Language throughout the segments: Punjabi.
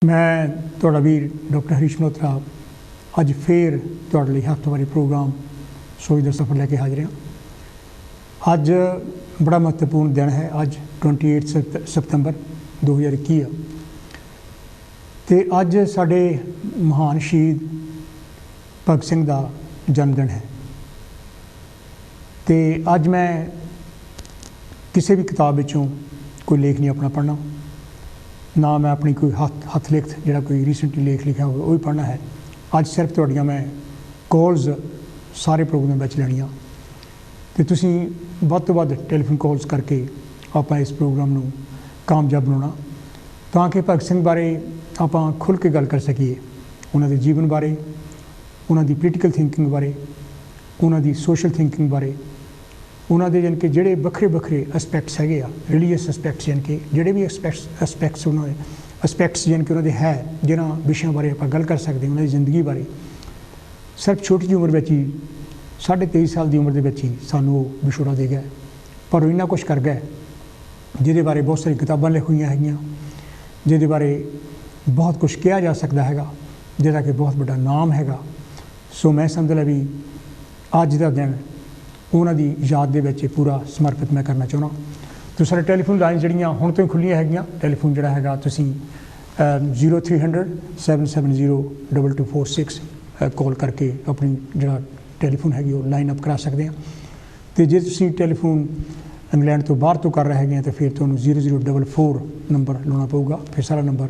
मैं तुहाड़ा वीर डॉक्टर हरीश मल्होत्रा अज फिर तुहाडे लई हफ्तावारी प्रोग्राम सोच दा सफर लैके हाजिर हाँ। अज बड़ा महत्वपूर्ण दिन है। अज 28 सितंबर 2021 है ते अज साडे महान शहीद भगत सिंह दा जन्मदिन है। ते अज मैं किसी भी किताब विचों कोई लेख नहीं अपना पढ़ना, ना मैं अपनी कोई हथ लिखत जिहड़ा कोई रीसेंटली लेख लिखा हो वही पढ़ना है। अज सिर्फ तुहाड़ियां मैं कॉल्स सारे प्रोग्राम में लैणियां ते तुसीं वध तो वध टैलीफोन कॉल्स करके आपां इस प्रोग्राम नूं कामयाब बनाउणा ताकि भगत सिंह बारे आपां खुल के गल कर सकीए, उन्हां दे जीवन बारे, उन्हां दी पोलीटिकल थिंकिंग बारे, उन्हां दी सोशल थिंकिंग बारे, उन्हां दे यानी कि जिहड़े वक्रे वक्रे एस्पैक्ट्स हैगे आ, रिलीजियस एस्पैक्ट्स यानी कि जिहड़े भी एस्पैक्ट्स उन्हां एस्पैक्ट्स यानी कि उन्हां दे है जिन्हां विषयां बारे आपां गल कर सकदे उन्हां दी जिंदगी बारे। सिर्फ छोटी जी उम्र विच ही 23.5 साल की उम्र दे विच ही सानूं विछोड़ा दे गए, पर वो इन्ना कुछ कर गए जिहदे बारे बहुत सारी किताबां लिखी होईयां हैगियां, जिहदे बारे बहुत कुछ कहा जा सकता हैगा, जिहदा कि बहुत बड़ा नाम हैगा। सो मैं समझ ला भी अज दा दिन उन्हां दी याद दे विच पूरा समर्पित मैं करना चाहुंदा। तो सारे टैलीफोन लाइन जिहड़ियां हुण तो खुल्लियां हैगियां, टैलीफोन जिहड़ा हैगा तुसीं 0300 770 2246 कॉल करके अपनी जिहड़ा टैलीफोन हैगी वो लाइन अप करा सकते हैं। तो जे तुसीं टैलीफोन इंग्लैंड तो बाहर तो कर रहे हैं तो फिर तुहानूं 0044 नंबर लाना पऊगा, फिर सारा नंबर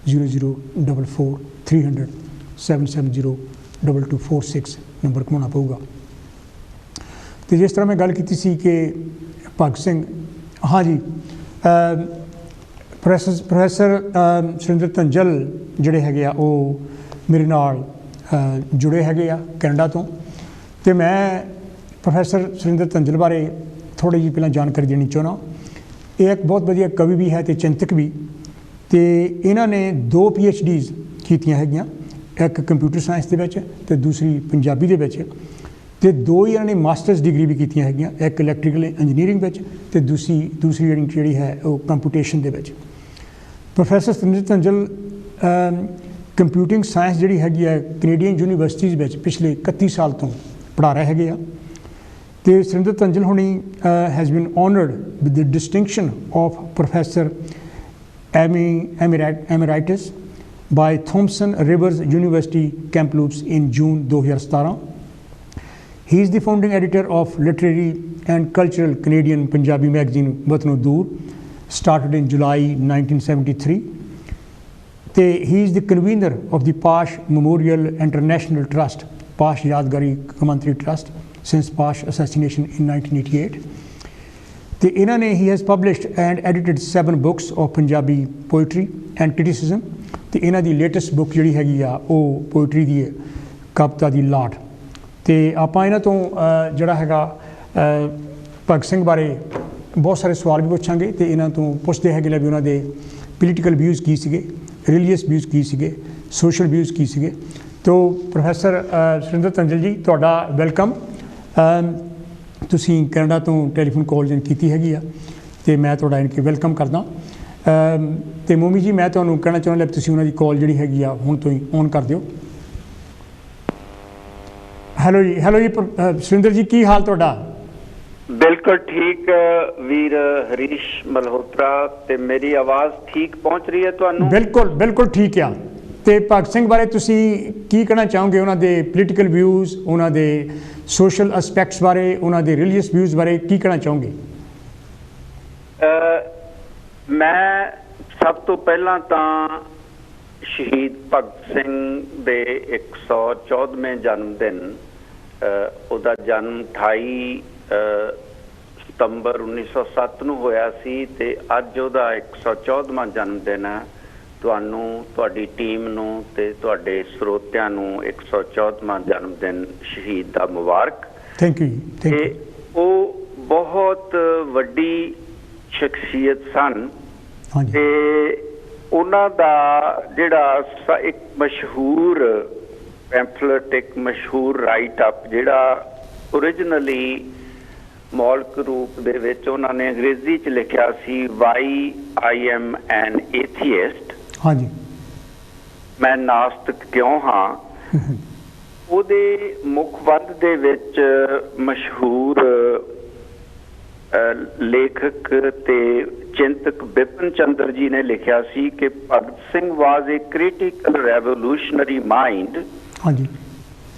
0044 300 770 2246 नंबर घुमाना पऊगा। तो जिस तरह मैं गल की सी कि भगत सिंह, हाँ जी, प्रोफैसर सुरिंदर धंजल जिहड़े हैगे आ वो मेरे नाल जुड़े हैगे आ कैनेडा तो। तो मैं प्रोफैसर सुरिंदर धंजल बारे थोड़ी जी पहला जानकारी देनी चाहना। ये एक बहुत वधिया कवि भी है तो चिंतक भी। तो इन्हां ने 2 PhDs कीतियां हैगियां, एक कंप्यूटर साइंस दे विच ते दूसरी पंजाबी दे विच, ते 2 ही इन्होंने मास्टर्स डिग्री भी कीतियां हैगियां, एक इलैक्ट्रीकल इंजीनियरिंग विच ते दूसरी जिहड़ी है वो कंप्यूटेशन दे विच। Professor Surinder Dhanjal computing science जिहड़ी हैगी है कैनेडियन यूनीवर्सिटीज़ विच पिछले 31 साल तो पढ़ा रहे हैगे आ। ते सुरिंदर धंजल हुणी has been honoured with the distinction of professor emeritus by Thompson Rivers University Kamloops in June 2017। He is the founding editor of literary and cultural Canadian Punjabi magazine Watano Dur, started in July 1973. He is the convener of the Pash Memorial International Trust, Pash Yadgari Kamantri Trust, since Pash assassination in 1988. He has published and edited 7 books of Punjabi poetry and criticism. The latest book जिहड़ी हैगी आ वो पोइट्री दी है, कविता दी लाट। तो आपां इन्हां तो जिहड़ा हैगा भगत सिंह बारे बहुत सारे सवाल भी पुछांगे तो इन्हां तो पुछदे हैगे भी उन्हां दे पोलीटिकल व्यूज़ की सीगे, रिलीजियस व्यूज़ की सीगे, सोशल व्यूज़ की सीगे। तो प्रोफैसर सुरिंदर धंजल जी तुहाडा वैलकम। तुसीं कैनेडा तो टैलीफोन कॉल जिन कीती हैगी आ ते मैं तुहाडा इनके वैलकम करदा। तो मोमी जी मैं तुहानूं कहना चाहुंदा कि तुसीं उन्हां दी कॉल जिहड़ी हैगी आ हुण तो ही ऑन कर दिओ। हेलो जी सुरिंदर जी की हाल तुहाडा? बिल्कुल ठीक वीर हरीश मल्होत्रा, ते मेरी आवाज़ ठीक पहुंच रही है तुहानूं? बिल्कुल ठीक है। तो भगत सिंह बारे तुसीं की कहना चाहोगे, उन्हां दे पोलीटिकल व्यूज़, उन्हां दे सोशल एस्पैक्ट्स बारे, उन्हां दे रिलीजियस व्यूज़ बारे की कहना चाहोगे? मैं सब तो पहला तां शहीद भगत सिंह दे 114वें जन्मदिन, ਉਹਦਾ जन्म 28 ਸਤੰਬਰ 1907 ਨੂੰ ਹੋਇਆ ਸੀ ਤੇ ਅੱਜ ਉਹਦਾ 114ਵਾਂ ਜਨਮ ਦਿਨ ਹੈ। ਤੁਹਾਨੂੰ, ਤੁਹਾਡੀ ਟੀਮ ਨੂੰ ਤੇ ਤੁਹਾਡੇ ਸਰੋਤਿਆਂ ਨੂੰ 114ਵਾਂ ਜਨਮ ਦਿਨ ਸ਼ਹੀਦ ਦਾ ਮੁਬਾਰਕ। Thank you. ਤੇ ਉਹ ਬਹੁਤ ਵੱਡੀ ਸ਼ਖਸੀਅਤ ਸਨ ਤੇ ਉਹਨਾਂ ਦਾ ਜਿਹੜਾ ਇੱਕ ਮਸ਼ਹੂਰ ਪੈਂਫਲੇਟ, ਇੱਕ ਮਸ਼ਹੂਰ ਰਾਈਟ ਅਪ ਜਿਹੜਾ ओरिजिनली मौलिक रूप दे विच उन्होंने अंग्रेजी च लिखिया सी why I am an atheist. हाँ जी। ਮੈਂ ਨਾਸਤਿਕ ਕਿਉਂ ਹਾਂ, ਉਹਦੇ ਮੁੱਖ ਬੰਦ ਦੇ ਵਿੱਚ ਮਸ਼ਹੂਰ ਲੇਖਕ ਤੇ ਚਿੰਤਕ ਬਿਪਨ ਚੰਦਰ ਜੀ ਨੇ ਲਿਖਿਆ ਸੀ ਕਿ Bhagat Singh was a critical revolutionary mind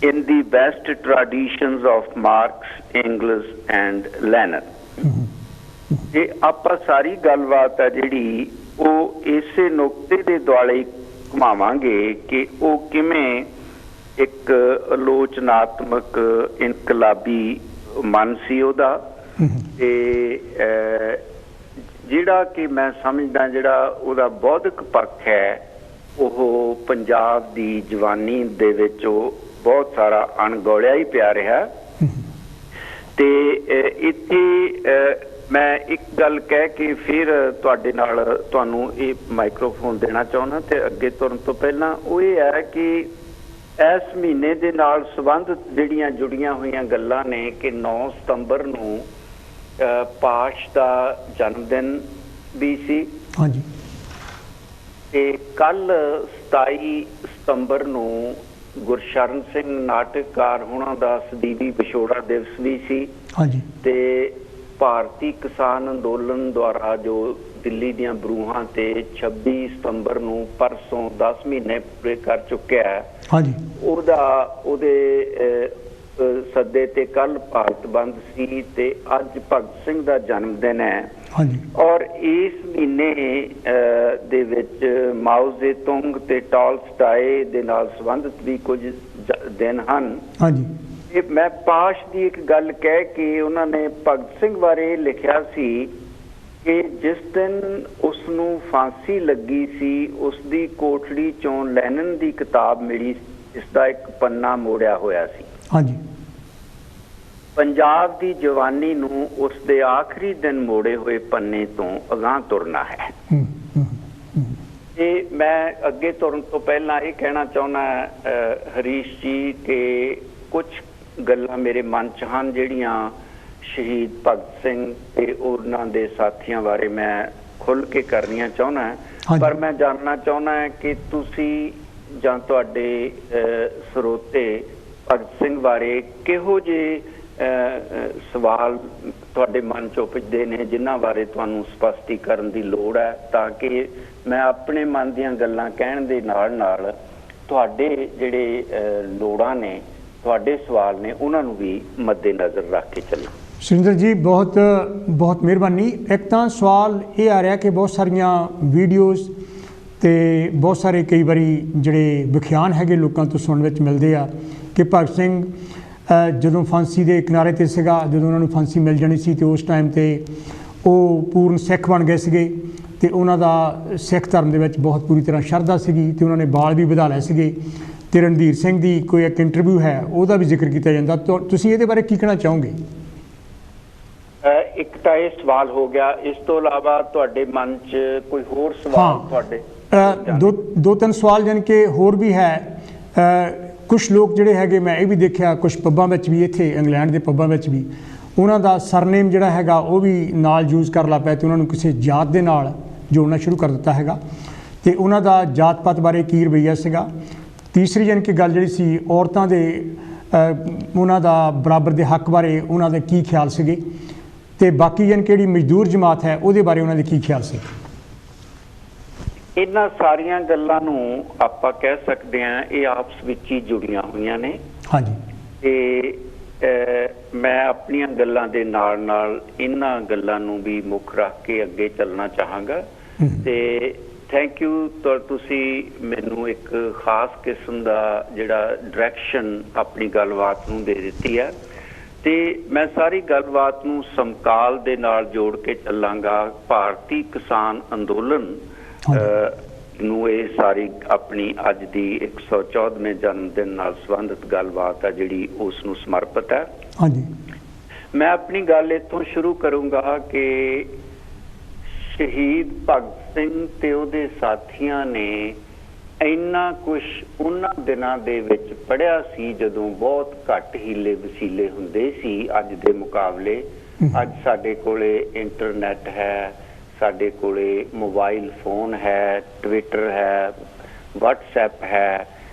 in the best traditions of Marx, Engels and Lenin। ਇਹ ਆਪਾਂ ਸਾਰੀ ਗੱਲਬਾਤ ਹੈ ਜਿਹੜੀ ਉਹ ਇਸੇ ਨੁਕਤੇ ਦੇ ਦੁਆਲੇ ਘੁਮਾਵਾਂਗੇ ਕਿ ਉਹ ਕਿਵੇਂ ਇੱਕ ਆਲੋਚਨਾਤਮਕ ਇਨਕਲਾਬੀ ਮਨ ਸੀ ਉਹਦਾ, ਤੇ ਜਿਹੜਾ ਕਿ ਮੈਂ ਸਮਝਦਾ ਜਿਹੜਾ ਉਹਦਾ ਬੌਧਿਕ ਪੱਖ ਹੈ ਉਹ ਪੰਜਾਬ ਦੀ ਜਵਾਨੀ ਦੇ ਵਿੱਚ ਉਹ ਬਹੁਤ ਸਾਰਾ ਅਣਗੌਲਿਆ ਹੀ ਪਿਆ ਰਿਹਾ। ਤੇ ਇੱਥੇ ਮੈਂ ਇੱਕ ਗੱਲ ਕਹਿ ਕੇ ਫਿਰ ਤੁਹਾਡੇ ਨਾਲ ਤੁਹਾਨੂੰ ਇਹ ਮਾਈਕ੍ਰੋਫੋਨ ਦੇਣਾ ਚਾਹੁੰਦਾ ਤੇ ਅੱਗੇ ਤੁਰਨ ਤੋਂ ਪਹਿਲਾਂ ਉਹ ਇਹ ਹੈ ਕਿ ਇਸ ਮਹੀਨੇ ਦੇ ਨਾਲ ਸੰਬੰਧਿਤ ਜਿਹੜੀਆਂ ਜੁੜੀਆਂ ਹੋਈਆਂ ਗੱਲਾਂ ਨੇ ਕਿ 9 ਸਤੰਬਰ ਨੂੰ ਪਾਸ਼ ਦਾ ਜਨਮ ਦਿਨ ਵੀ ਸੀ, ਹਾਂਜੀ, ਤੇ ਕੱਲ 27 ਸਤੰਬਰ ਨੂੰ ਗੁਰਸ਼ਰਨ ਸਿੰਘ ਨਾਟਕਕਾਰ ਹੋਣਾ ਦਾ ਸਦੀਵੀ ਵਿਛੋੜਾ ਦਿਵਸ ਵੀ ਸੀ, ਹਾਂਜੀ, ਤੇ ਭਾਰਤੀ ਕਿਸਾਨ ਅੰਦੋਲਨ ਦੁਆਰਾ ਜੋ ਦਿੱਲੀ ਦੀਆਂ ਬਰੂਹਾਂ ਤੇ 26 ਸਤੰਬਰ ਨੂੰ ਪਰਸੋਂ 10 ਮਹੀਨੇ ਪੂਰੇ ਕਰ ਚੁੱਕਿਆ ਹੈ, ਹਾਂਜੀ, ਉਹਦੇ ਸੱਦੇ ਤੇ ਕੱਲ ਭਾਰਤ ਬੰਦ ਸੀ ਤੇ ਅੱਜ ਭਗਤ ਸਿੰਘ ਦਾ ਜਨਮ ਦਿਨ ਹੈ। ਹਾਂਜੀ, ਔਰ ਇਸ ਮਹੀਨੇ ਦੇ ਵਿੱਚ ਮਾਓ ਜ਼ੇਤੁੰਗ ਤੇ ਟਾਲਸਟਾਏ ਦੇ ਨਾਲ ਸੰਬੰਧਿਤ ਵੀ ਕੁਝ ਦਿਨ ਹਨ। ਹਾਂਜੀ, ਇਹ ਮੈਂ ਪਾਸ਼ ਦੀ ਇੱਕ ਗੱਲ ਕਹਿ ਕੇ ਉਹਨਾਂ ਨੇ ਭਗਤ ਸਿੰਘ ਬਾਰੇ ਲਿਖਿਆ ਸੀ ਕਿ ਜਿਸ ਦਿਨ ਉਸ ਨੂੰ ਫਾਂਸੀ ਲੱਗੀ ਸੀ ਉਸ ਦੀ ਕੋਠੜੀ ਚੋਂ ਲੈਨਨ ਦੀ ਕਿਤਾਬ ਮਿਲੀ, ਇਸ ਦਾ ਇੱਕ ਪੰਨਾ ਮੋੜਿਆ ਹੋਇਆ ਸੀ। ਹਾਂਜੀ, ਪੰਜਾਬ ਦੀ ਜਵਾਨੀ ਨੂੰ ਉਸ ਦੇ ਆਖਰੀ ਦਿਨ ਮੋੜੇ ਹੋਏ ਪੰਨੇ ਤੋਂ ਅਗਾਂਹ ਤੁਰਨਾ ਹੈ। ਤੇ ਮੈਂ ਅੱਗੇ ਤੁਰਨ ਤੋਂ ਪਹਿਲਾਂ ਇਹ ਕਹਿਣਾ ਚਾਹੁੰਦਾ ਹਰੀਸ਼ ਜੀ ਕਿ ਕੁਝ ਗੱਲਾਂ ਮੇਰੇ ਮਨ 'ਚ ਹਨ ਜਿਹੜੀਆਂ ਸ਼ਹੀਦ ਭਗਤ ਸਿੰਘ ਤੇ ਉਹਨਾਂ ਦੇ ਸਾਥੀਆਂ ਬਾਰੇ ਮੈਂ ਖੁੱਲ੍ਹ ਕੇ ਕਰਨੀਆਂ ਚਾਹੁੰਦਾ, ਪਰ ਮੈਂ ਜਾਣਨਾ ਚਾਹੁੰਦਾ ਕਿ ਤੁਸੀਂ ਜਾਂ ਤੁਹਾਡੇ ਸਰੋਤੇ ਭਗਤ ਸਿੰਘ ਬਾਰੇ ਕਿਹੋ ਜਿਹੇ ਸਵਾਲ ਤੁਹਾਡੇ ਮਨ 'ਚ ਉਪਜਦੇ ਨੇ ਜਿਨ੍ਹਾਂ ਬਾਰੇ ਤੁਹਾਨੂੰ ਸਪਸ਼ਟੀਕਰਨ ਦੀ ਲੋੜ ਹੈ, ਤਾਂ ਕਿ ਮੈਂ ਆਪਣੇ ਮਨ ਦੀਆਂ ਗੱਲਾਂ ਕਹਿਣ ਦੇ ਨਾਲ ਨਾਲ ਤੁਹਾਡੇ ਜਿਹੜੇ ਲੋੜਾਂ ਨੇ, ਤੁਹਾਡੇ ਸਵਾਲ ਨੇ, ਉਹਨਾਂ ਨੂੰ ਵੀ ਮੱਦੇ ਨਜ਼ਰ ਰੱਖ ਕੇ ਚੱਲਾਂ। ਸੁਰਿੰਦਰ ਜੀ ਬਹੁਤ ਬਹੁਤ ਮਿਹਰਬਾਨੀ। ਇੱਕ ਤਾਂ ਸਵਾਲ ਇਹ ਆ ਰਿਹਾ ਕਿ ਬਹੁਤ ਸਾਰੀਆਂ ਵੀਡੀਓਜ਼ ਤੇ ਬਹੁਤ ਸਾਰੇ ਕਈ ਵਾਰੀ ਜਿਹੜੇ ਵਿਖਿਆਨ ਹੈਗੇ ਲੋਕਾਂ ਤੋਂ ਸੁਣਨ ਵਿੱਚ ਮਿਲਦੇ ਆ ਕਿ ਭਗਤ ਸਿੰਘ ਜਦੋਂ ਫਾਂਸੀ ਦੇ ਕਿਨਾਰੇ 'ਤੇ ਸੀਗਾ, ਜਦੋਂ ਉਹਨਾਂ ਨੂੰ ਫਾਂਸੀ ਮਿਲ ਜਾਣੀ ਸੀ ਤੇ ਉਸ ਟਾਈਮ 'ਤੇ ਉਹ ਪੂਰਨ ਸਿੱਖ ਬਣ ਗਏ ਸੀਗੇ ਤੇ ਉਹਨਾਂ ਦਾ ਸਿੱਖ ਧਰਮ ਦੇ ਵਿੱਚ ਬਹੁਤ ਪੂਰੀ ਤਰ੍ਹਾਂ ਸ਼ਰਧਾ ਸੀਗੀ ਤੇ ਉਹਨਾਂ ਨੇ ਬਾਲ ਵੀ ਵਧਾ ਲਏ ਸੀਗੇ। ਤੇ ਰਣਧੀਰ ਸਿੰਘ ਦੀ ਕੋਈ ਇੱਕ ਇੰਟਰਵਿਊ ਹੈ ਉਹਦਾ ਵੀ ਜ਼ਿਕਰ ਕੀਤਾ ਜਾਂਦਾ, ਤੁਸੀਂ ਇਹਦੇ ਬਾਰੇ ਕੀ ਕਹਿਣਾ ਚਾਹੋਗੇ? ਇੱਕ ਤਾਂ ਇਹ ਸਵਾਲ ਹੋ ਗਿਆ, ਇਸ ਤੋਂ ਇਲਾਵਾ ਤੁਹਾਡੇ ਮਨ 'ਚ ਕੋਈ ਹੋਰ ਸਵਾਲ? ਤੁਹਾਡੇ ਦੋ ਤਿੰਨ ਸਵਾਲ ਜਾਣੀ ਕਿ ਹੋਰ ਵੀ ਹੈ। ਕੁਛ ਲੋਕ ਜਿਹੜੇ ਹੈਗੇ ਮੈਂ ਇਹ ਵੀ ਦੇਖਿਆ ਕੁਛ ਪੱਬਾਂ ਵਿੱਚ ਵੀ, ਇੱਥੇ ਇੰਗਲੈਂਡ ਦੇ ਪੱਬਾਂ ਵਿੱਚ ਵੀ ਉਹਨਾਂ ਦਾ ਸਰਨੇਮ ਜਿਹੜਾ ਹੈਗਾ ਉਹ ਵੀ ਨਾਲ ਯੂਜ਼ ਕਰ ਲਾ ਪਿਆ ਤੇ ਉਹਨਾਂ ਨੂੰ ਕਿਸੇ ਜਾਤ ਦੇ ਨਾਲ ਜੋੜਨਾ ਸ਼ੁਰੂ ਕਰ ਦਿੱਤਾ ਹੈਗਾ ਤੇ ਉਹਨਾਂ ਦਾ ਜਾਤ ਪਾਤ ਬਾਰੇ ਕੀ ਰਵੱਈਆ ਸੀਗਾ। ਤੀਸਰੀ ਜਾਣੀ ਕਿ ਗੱਲ ਜਿਹੜੀ ਸੀ ਔਰਤਾਂ ਦੇ ਉਹਨਾਂ ਦਾ ਬਰਾਬਰ ਦੇ ਹੱਕ ਬਾਰੇ ਉਹਨਾਂ ਦੇ ਕੀ ਖਿਆਲ ਸੀਗੇ ਤੇ ਬਾਕੀ ਜਾਣੀ ਕਿ ਜਿਹੜੀ ਮਜ਼ਦੂਰ ਜਮਾਤ ਹੈ ਉਹਦੇ ਬਾਰੇ ਉਹਨਾਂ ਦੇ ਕੀ ਖਿਆਲ ਸੀ। ਇਹਨਾਂ ਸਾਰੀਆਂ ਗੱਲਾਂ ਨੂੰ ਆਪਾਂ ਕਹਿ ਸਕਦੇ ਹਾਂ ਇਹ ਆਪਸ ਵਿੱਚ ਹੀ ਜੁੜੀਆਂ ਹੋਈਆਂ ਨੇ। ਹਾਂਜੀ, ਤੇ ਮੈਂ ਆਪਣੀਆਂ ਗੱਲਾਂ ਦੇ ਨਾਲ ਨਾਲ ਇਹਨਾਂ ਗੱਲਾਂ ਨੂੰ ਵੀ ਮੁੱਖ ਰੱਖ ਕੇ ਅੱਗੇ ਚੱਲਣਾ ਚਾਹਾਂਗਾ। ਤੇ ਥੈਂਕ ਯੂ, ਤੁਸੀਂ ਮੈਨੂੰ ਇੱਕ ਖਾਸ ਕਿਸਮ ਦਾ ਜਿਹੜਾ ਡਾਇਰੈਕਸ਼ਨ ਆਪਣੀ ਗੱਲਬਾਤ ਨੂੰ ਦੇ ਦਿੱਤੀ ਹੈ ਤੇ ਮੈਂ ਸਾਰੀ ਗੱਲਬਾਤ ਨੂੰ ਸਮਕਾਲ ਦੇ ਨਾਲ ਜੋੜ ਕੇ ਚੱਲਾਂਗਾ। ਭਾਰਤੀ ਕਿਸਾਨ ਅੰਦੋਲਨ ਨੂੰ ਇਹ ਸਾਰੀ ਆਪਣੀ ਅੱਜ ਦੀ 114ਵੇਂ ਜਨਮ ਦਿਨ ਨਾਲ ਸੰਬੰਧਿਤ ਗੱਲਬਾਤ ਹੈ ਜਿਹੜੀ ਉਸ ਨੂੰ ਸਮਰਪਿਤ ਹੈ। ਹਾਂਜੀ, ਮੈਂ ਆਪਣੀ ਗੱਲ ਇੱਥੋਂ ਸ਼ੁਰੂ ਕਰੂੰਗਾ ਕਿ ਸ਼ਹੀਦ ਭਗਤ ਸਿੰਘ ਤੇ ਉਹਦੇ ਸਾਥੀਆਂ ਨੇ ਇੰਨਾ ਕੁਛ ਉਹਨਾਂ ਦਿਨਾਂ ਦੇ ਵਿੱਚ ਪੜ੍ਹਿਆ ਸੀ ਜਦੋਂ ਬਹੁਤ ਘੱਟ ਹੀਲੇ ਵਸੀਲੇ ਹੁੰਦੇ ਸੀ ਅੱਜ ਦੇ ਮੁਕਾਬਲੇ। ਅੱਜ ਸਾਡੇ ਕੋਲੇ ਇੰਟਰਨੈਟ ਹੈ, ਸਾਡੇ ਕੋਲੇ ਮੋਬਾਈਲ ਫੋਨ ਹੈ, ਟਵਿੱਟਰ ਹੈ, WhatsApp ਹੈ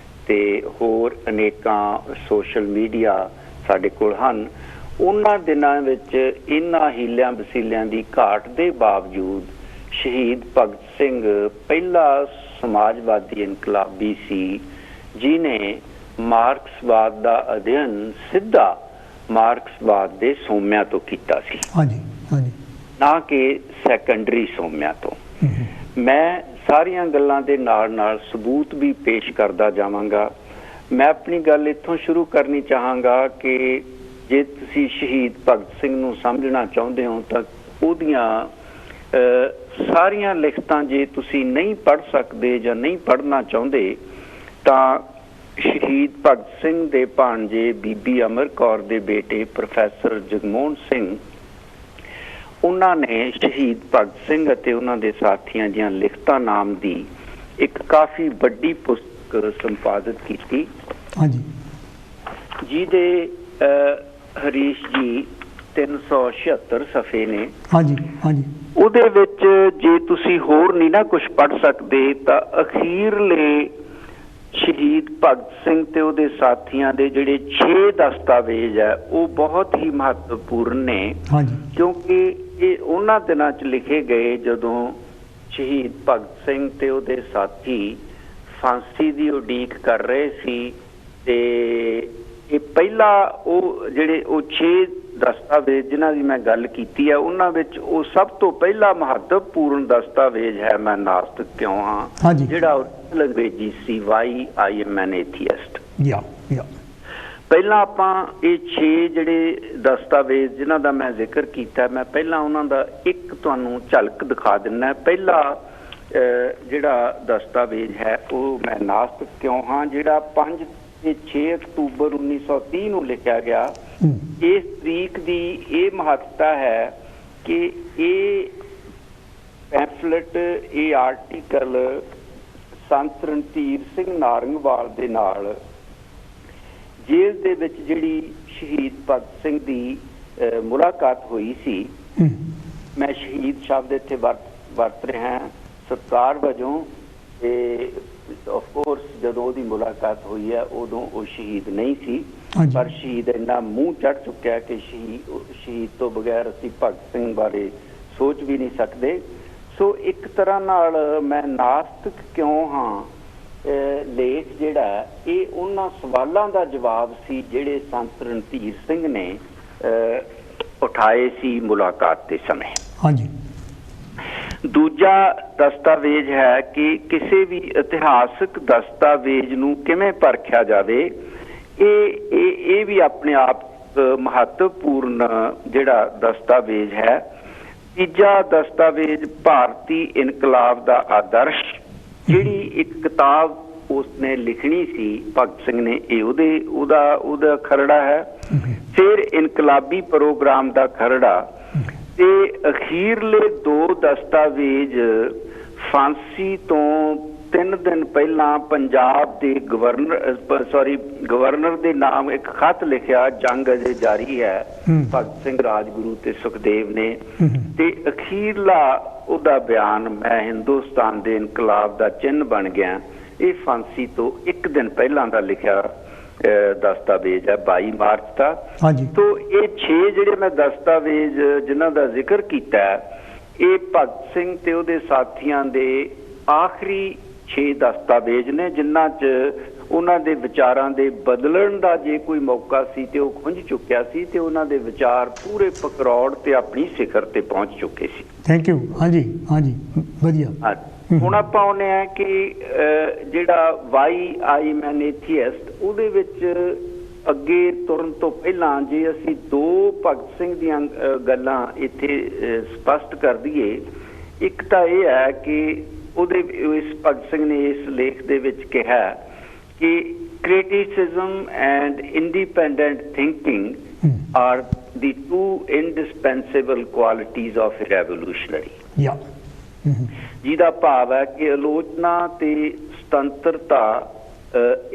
ਤੇ ਹੋਰ ਅਨੇਕਾਂ ਸੋਸ਼ਲ ਮੀਡੀਆ ਸਾਡੇ ਕੋਲ ਹਨ। ਉਹਨਾਂ ਦਿਨਾਂ ਵਿੱਚ ਇਹਨਾਂ ਹੀਲਿਆਂ ਵਸੀਲਿਆਂ ਦੀ ਘਾਟ ਦੇ ਬਾਵਜੂਦ ਸ਼ਹੀਦ ਭਗਤ ਸਿੰਘ ਪਹਿਲਾ ਸਮਾਜਵਾਦੀ ਇਨਕਲਾਬੀ ਸੀ ਜਿਨੇ ਮਾਰਕਸਵਾਦ ਦਾ ਅਧਿਐਨ ਸਿੱਧਾ ਮਾਰਕਸਵਾਦ ਦੇ ਸੋਮਿਆਂ ਤੋਂ ਕੀਤਾ ਸੀ, ਨਾ ਕਿ ਸੈਕੰਡਰੀ ਸੋਮਿਆਂ ਤੋਂ। ਮੈਂ ਸਾਰੀਆਂ ਗੱਲਾਂ ਦੇ ਨਾਲ ਨਾਲ ਸਬੂਤ ਵੀ ਪੇਸ਼ ਕਰਦਾ ਜਾਵਾਂਗਾ। ਮੈਂ ਆਪਣੀ ਗੱਲ ਇੱਥੋਂ ਸ਼ੁਰੂ ਕਰਨੀ ਚਾਹਾਂਗਾ ਕਿ ਜੇ ਤੁਸੀਂ ਸ਼ਹੀਦ ਭਗਤ ਸਿੰਘ ਨੂੰ ਸਮਝਣਾ ਚਾਹੁੰਦੇ ਹੋ ਤਾਂ ਉਹਦੀਆਂ ਸਾਰੀਆਂ ਲਿਖਤਾਂ ਜੇ ਤੁਸੀਂ ਨਹੀਂ ਪੜ੍ਹ ਸਕਦੇ ਜਾਂ ਨਹੀਂ ਪੜ੍ਹਨਾ ਚਾਹੁੰਦੇ ਤਾਂ ਸ਼ਹੀਦ ਭਗਤ ਸਿੰਘ ਦੇ ਭਾਣਜੇ ਬੀਬੀ ਅਮਰ ਕੌਰ ਦੇ ਬੇਟੇ ਪ੍ਰੋਫੈਸਰ ਜਗਮੋਹਨ ਸਿੰਘ, ਉਹਨਾਂ ਨੇ ਸ਼ਹੀਦ ਭਗਤ ਸਿੰਘ ਅਤੇ ਉਹਨਾਂ ਦੇ ਸਾਥੀਆਂ ਦੀਆਂ ਲਿਖਤਾਂ ਨਾਮ ਦੀ ਇੱਕ ਕਾਫੀ ਵੱਡੀ ਪੁਸਤਕ ਸੰਪਾਦਿਤ ਕੀਤੀ, ਜਿਹਦੇ ਹਰੀਸ਼ ਜੀ 376 ਸਫ਼ੇ ਨੇ। ਉਹਦੇ ਵਿੱਚ ਜੇ ਤੁਸੀਂ ਹੋਰ ਨਹੀਂ ਨਾ ਕੁਝ ਪੜ੍ਹ ਸਕਦੇ ਤਾਂ ਅਖੀਰਲੇ ਸ਼ਹੀਦ ਭਗਤ ਸਿੰਘ ਤੇ ਉਹਦੇ ਸਾਥੀਆਂ ਦੇ ਜਿਹੜੇ 6 ਦਸਤਾਵੇਜ਼ ਹੈ ਉਹ ਬਹੁਤ ਹੀ ਮਹੱਤਵਪੂਰਨ ਨੇ, ਕਿਉਂਕਿ ਇਹ ਉਹਨਾਂ ਦਿਨਾਂ 'ਚ ਲਿਖੇ ਗਏ ਜਦੋਂ ਸ਼ਹੀਦ ਭਗਤ ਸਿੰਘ ਤੇ ਉਹਦੇ ਸਾਥੀ ਫਾਂਸੀ ਦੀ ਉਡੀਕ ਕਰ ਰਹੇ ਸੀ। ਤੇ ਇਹ ਪਹਿਲਾ ਉਹ ਜਿਹੜੇ ਉਹ 6 ਦਸਤਾਵੇਜ਼ ਜਿਨ੍ਹਾਂ ਦੀ ਮੈਂ ਗੱਲ ਕੀਤੀ ਹੈ ਉਹਨਾਂ ਵਿੱਚ ਉਹ ਸਭ ਤੋਂ ਪਹਿਲਾ ਮਹੱਤਵਪੂਰਨ ਦਸਤਾਵੇਜ਼ ਹੈ ਮੈਂ ਨਾਸਤਿਕ ਕਿਉਂ ਹਾਂ, ਜਿਹੜਾ ਅੰਗਰੇਜ਼ੀ ਸੀ Why I am an Atheist। ਪਹਿਲਾਂ ਆਪਾਂ ਇਹ 6 ਜਿਹੜੇ ਦਸਤਾਵੇਜ਼ ਜਿਨ੍ਹਾਂ ਦਾ ਮੈਂ ਜ਼ਿਕਰ ਕੀਤਾ, ਮੈਂ ਪਹਿਲਾਂ ਉਹਨਾਂ ਦਾ ਇੱਕ ਤੁਹਾਨੂੰ ਝਲਕ ਦਿਖਾ ਦਿੰਦਾ। ਪਹਿਲਾ ਜਿਹੜਾ ਦਸਤਾਵੇਜ਼ ਹੈ ਉਹ ਮੈਂ ਨਾਸਤਿਕ ਕਿਉਂ ਹਾਂ, ਜਿਹੜਾ 5 ਤੇ 6 ਅਕਤੂਬਰ 1930 ਨੂੰ ਲਿਖਿਆ ਗਿਆ। ਇਸ ਤਰੀਕ ਦੀ ਇਹ ਮਹੱਤਤਾ ਹੈ ਕਿ ਇਹ ਪੈਂਫਲੇਟ, ਇਹ ਆਰਟੀਕਲ ਸੰਤ ਰਣਧੀਰ ਸਿੰਘ ਨਾਰੰਗਵਾਲ ਦੇ ਨਾਲ ਜੇਲ੍ਹ ਦੇ ਵਿੱਚ ਜਿਹੜੀ ਸ਼ਹੀਦ ਭਗਤ ਸਿੰਘ ਦੀ ਮੁਲਾਕਾਤ ਹੋਈ ਸੀ। ਮੈਂ ਸ਼ਹੀਦ ਸ਼ਬਦ ਇੱਥੇ ਵਰਤ ਰਿਹਾ ਸਤਿਕਾਰ ਵਜੋਂ। ਤੇ ਆਫ ਕੋਰਸ ਜਦੋਂ ਉਹਦੀ ਮੁਲਾਕਾਤ ਹੋਈ ਹੈ ਉਦੋਂ ਉਹ ਸ਼ਹੀਦ ਨਹੀਂ ਸੀ, ਪਰ ਸ਼ਹੀਦ ਇੰਨਾ ਮੂੰਹ ਚੜ ਚੁੱਕਿਆ ਕਿ ਸ਼ਹੀਦ ਤੋਂ ਬਗੈਰ ਅਸੀਂ ਭਗਤ ਸਿੰਘ ਬਾਰੇ ਸੋਚ ਵੀ ਨਹੀਂ ਸਕਦੇ। ਸੋ ਇੱਕ ਤਰ੍ਹਾਂ ਨਾਲ ਮੈਂ ਨਾਸਤਿਕ ਕਿਉਂ ਹਾਂ ਲੇਖ ਜਿਹੜਾ ਇਹ ਉਹਨਾਂ ਸਵਾਲਾਂ ਦਾ ਜਵਾਬ ਸੀ ਜਿਹੜੇ ਸੰਤ ਰਣਧੀਰ ਸਿੰਘ ਨੇ ਉਠਾਏ ਸੀ ਮੁਲਾਕਾਤ ਦੇ ਸਮੇਂ। ਦੂਜਾ ਦਸਤਾਵੇਜ਼ ਹੈ ਕਿ ਕਿਸੇ ਵੀ ਇਤਿਹਾਸਕ ਦਸਤਾਵੇਜ਼ ਨੂੰ ਕਿਵੇਂ ਪਰਖਿਆ ਜਾਵੇ। ਇਹ ਵੀ ਆਪਣੇ ਆਪ ਮਹੱਤਵਪੂਰਨ ਜਿਹੜਾ ਦਸਤਾਵੇਜ਼ ਹੈ। ਤੀਜਾ ਦਸਤਾਵੇਜ਼ ਭਾਰਤੀ ਇਨਕਲਾਬ ਦਾ ਆਦਰਸ਼, ਜਿਹੜੀ ਇੱਕ ਕਿਤਾਬ ਉਸਨੇ ਲਿਖਣੀ ਸੀ ਭਗਤ ਸਿੰਘ ਨੇ, ਇਹ ਉਹਦਾ ਖਰੜਾ ਹੈ। ਫਿਰ ਇਨਕਲਾਬੀ ਪ੍ਰੋਗਰਾਮ ਦਾ ਖਰੜਾ ਤੇ ਅਖੀਰਲੇ 2 ਦਸਤਾਵੇਜ਼ ਫਾਂਸੀ ਤੋਂ 3 ਦਿਨ ਪਹਿਲਾਂ ਪੰਜਾਬ ਦੇ ਗਵਰਨਰ ਦੇ ਨਾਮ ਇੱਕ ਖੱਤ ਲਿਖਿਆ, ਜੰਗ ਅਜੇ ਜਾਰੀ ਹੈ, ਭਗਤ ਸਿੰਘ ਰਾਜਗੁਰੂ ਤੇ ਸੁਖਦੇਵ ਨੇ। ਤੇ ਅਖੀਰਲਾ ਉਹਦਾ ਬਿਆਨ, ਮੈਂ ਹਿੰਦੁਸਤਾਨ ਦੇ ਇਨਕਲਾਬ ਦਾ ਚਿੰਨ੍ਹ ਬਣ ਗਿਆ, ਇਹ ਫਾਂਸੀ ਤੋਂ 1 ਦਿਨ ਪਹਿਲਾਂ ਦਾ ਲਿਖਿਆ ਦਸਤਾਵੇਜ਼ ਹੈ 22 ਮਾਰਚ ਦਾ। ਤੋ ਇਹ 6 ਜਿਹੜੇ ਮੈਂ ਦਸਤਾਵੇਜ਼ ਜਿਨ੍ਹਾਂ ਦਾ ਜ਼ਿਕਰ ਕੀਤਾ ਇਹ ਭਗਤ ਸਿੰਘ ਤੇ ਉਹਦੇ ਸਾਥੀਆਂ ਦੇ ਆਖਰੀ 6 ਦਸਤਾਵੇਜ਼ ਨੇ ਜਿਨ੍ਹਾਂ 'ਚ ਉਹਨਾਂ ਦੇ ਵਿਚਾਰਾਂ ਦੇ ਬਦਲਣ ਦਾ ਜੇ ਕੋਈ ਮੌਕਾ ਸੀ ਤੇ ਉਹ ਖੁੰਝ ਚੁੱਕਿਆ ਸੀ ਤੇ ਉਹਨਾਂ ਦੇ ਵਿਚਾਰ ਪੂਰੇ ਪਕਰੌੜ ਤੇ ਆਪਣੀ ਸਿਖਰ ਤੇ ਪਹੁੰਚ ਚੁੱਕੇ ਸੀ। Thank you. ਹਾਂਜੀ ਵਧੀਆ। ਹੁਣ ਆਪਾਂ ਆਉਂਦੇ ਹਾਂ ਕਿ ਜਿਹੜਾ Why I am an Atheist, ਉਹਦੇ ਵਿੱਚ ਅੱਗੇ ਤੁਰਨ ਤੋਂ ਪਹਿਲਾਂ ਜੇ ਅਸੀਂ 2 ਭਗਤ ਸਿੰਘ ਦੀਆਂ ਗੱਲਾਂ ਇੱਥੇ ਸਪਸ਼ਟ ਕਰ ਦਈਏ। ਇੱਕ ਤਾਂ ਇਹ ਹੈ ਕਿ ਇਸ ਭਗਤ ਸਿੰਘ ਨੇ ਇਸ ਲੇਖ ਦੇ ਵਿੱਚ ਕਿਹਾ ਕਿ criticism and independent thinking are the 2 indispensable qualities of a revolutionary। ਜਿਹਦਾ ਭਾਵ ਹੈ ਕਿ ਆਲੋਚਨਾ ਤੇ ਸੁਤੰਤਰਤਾ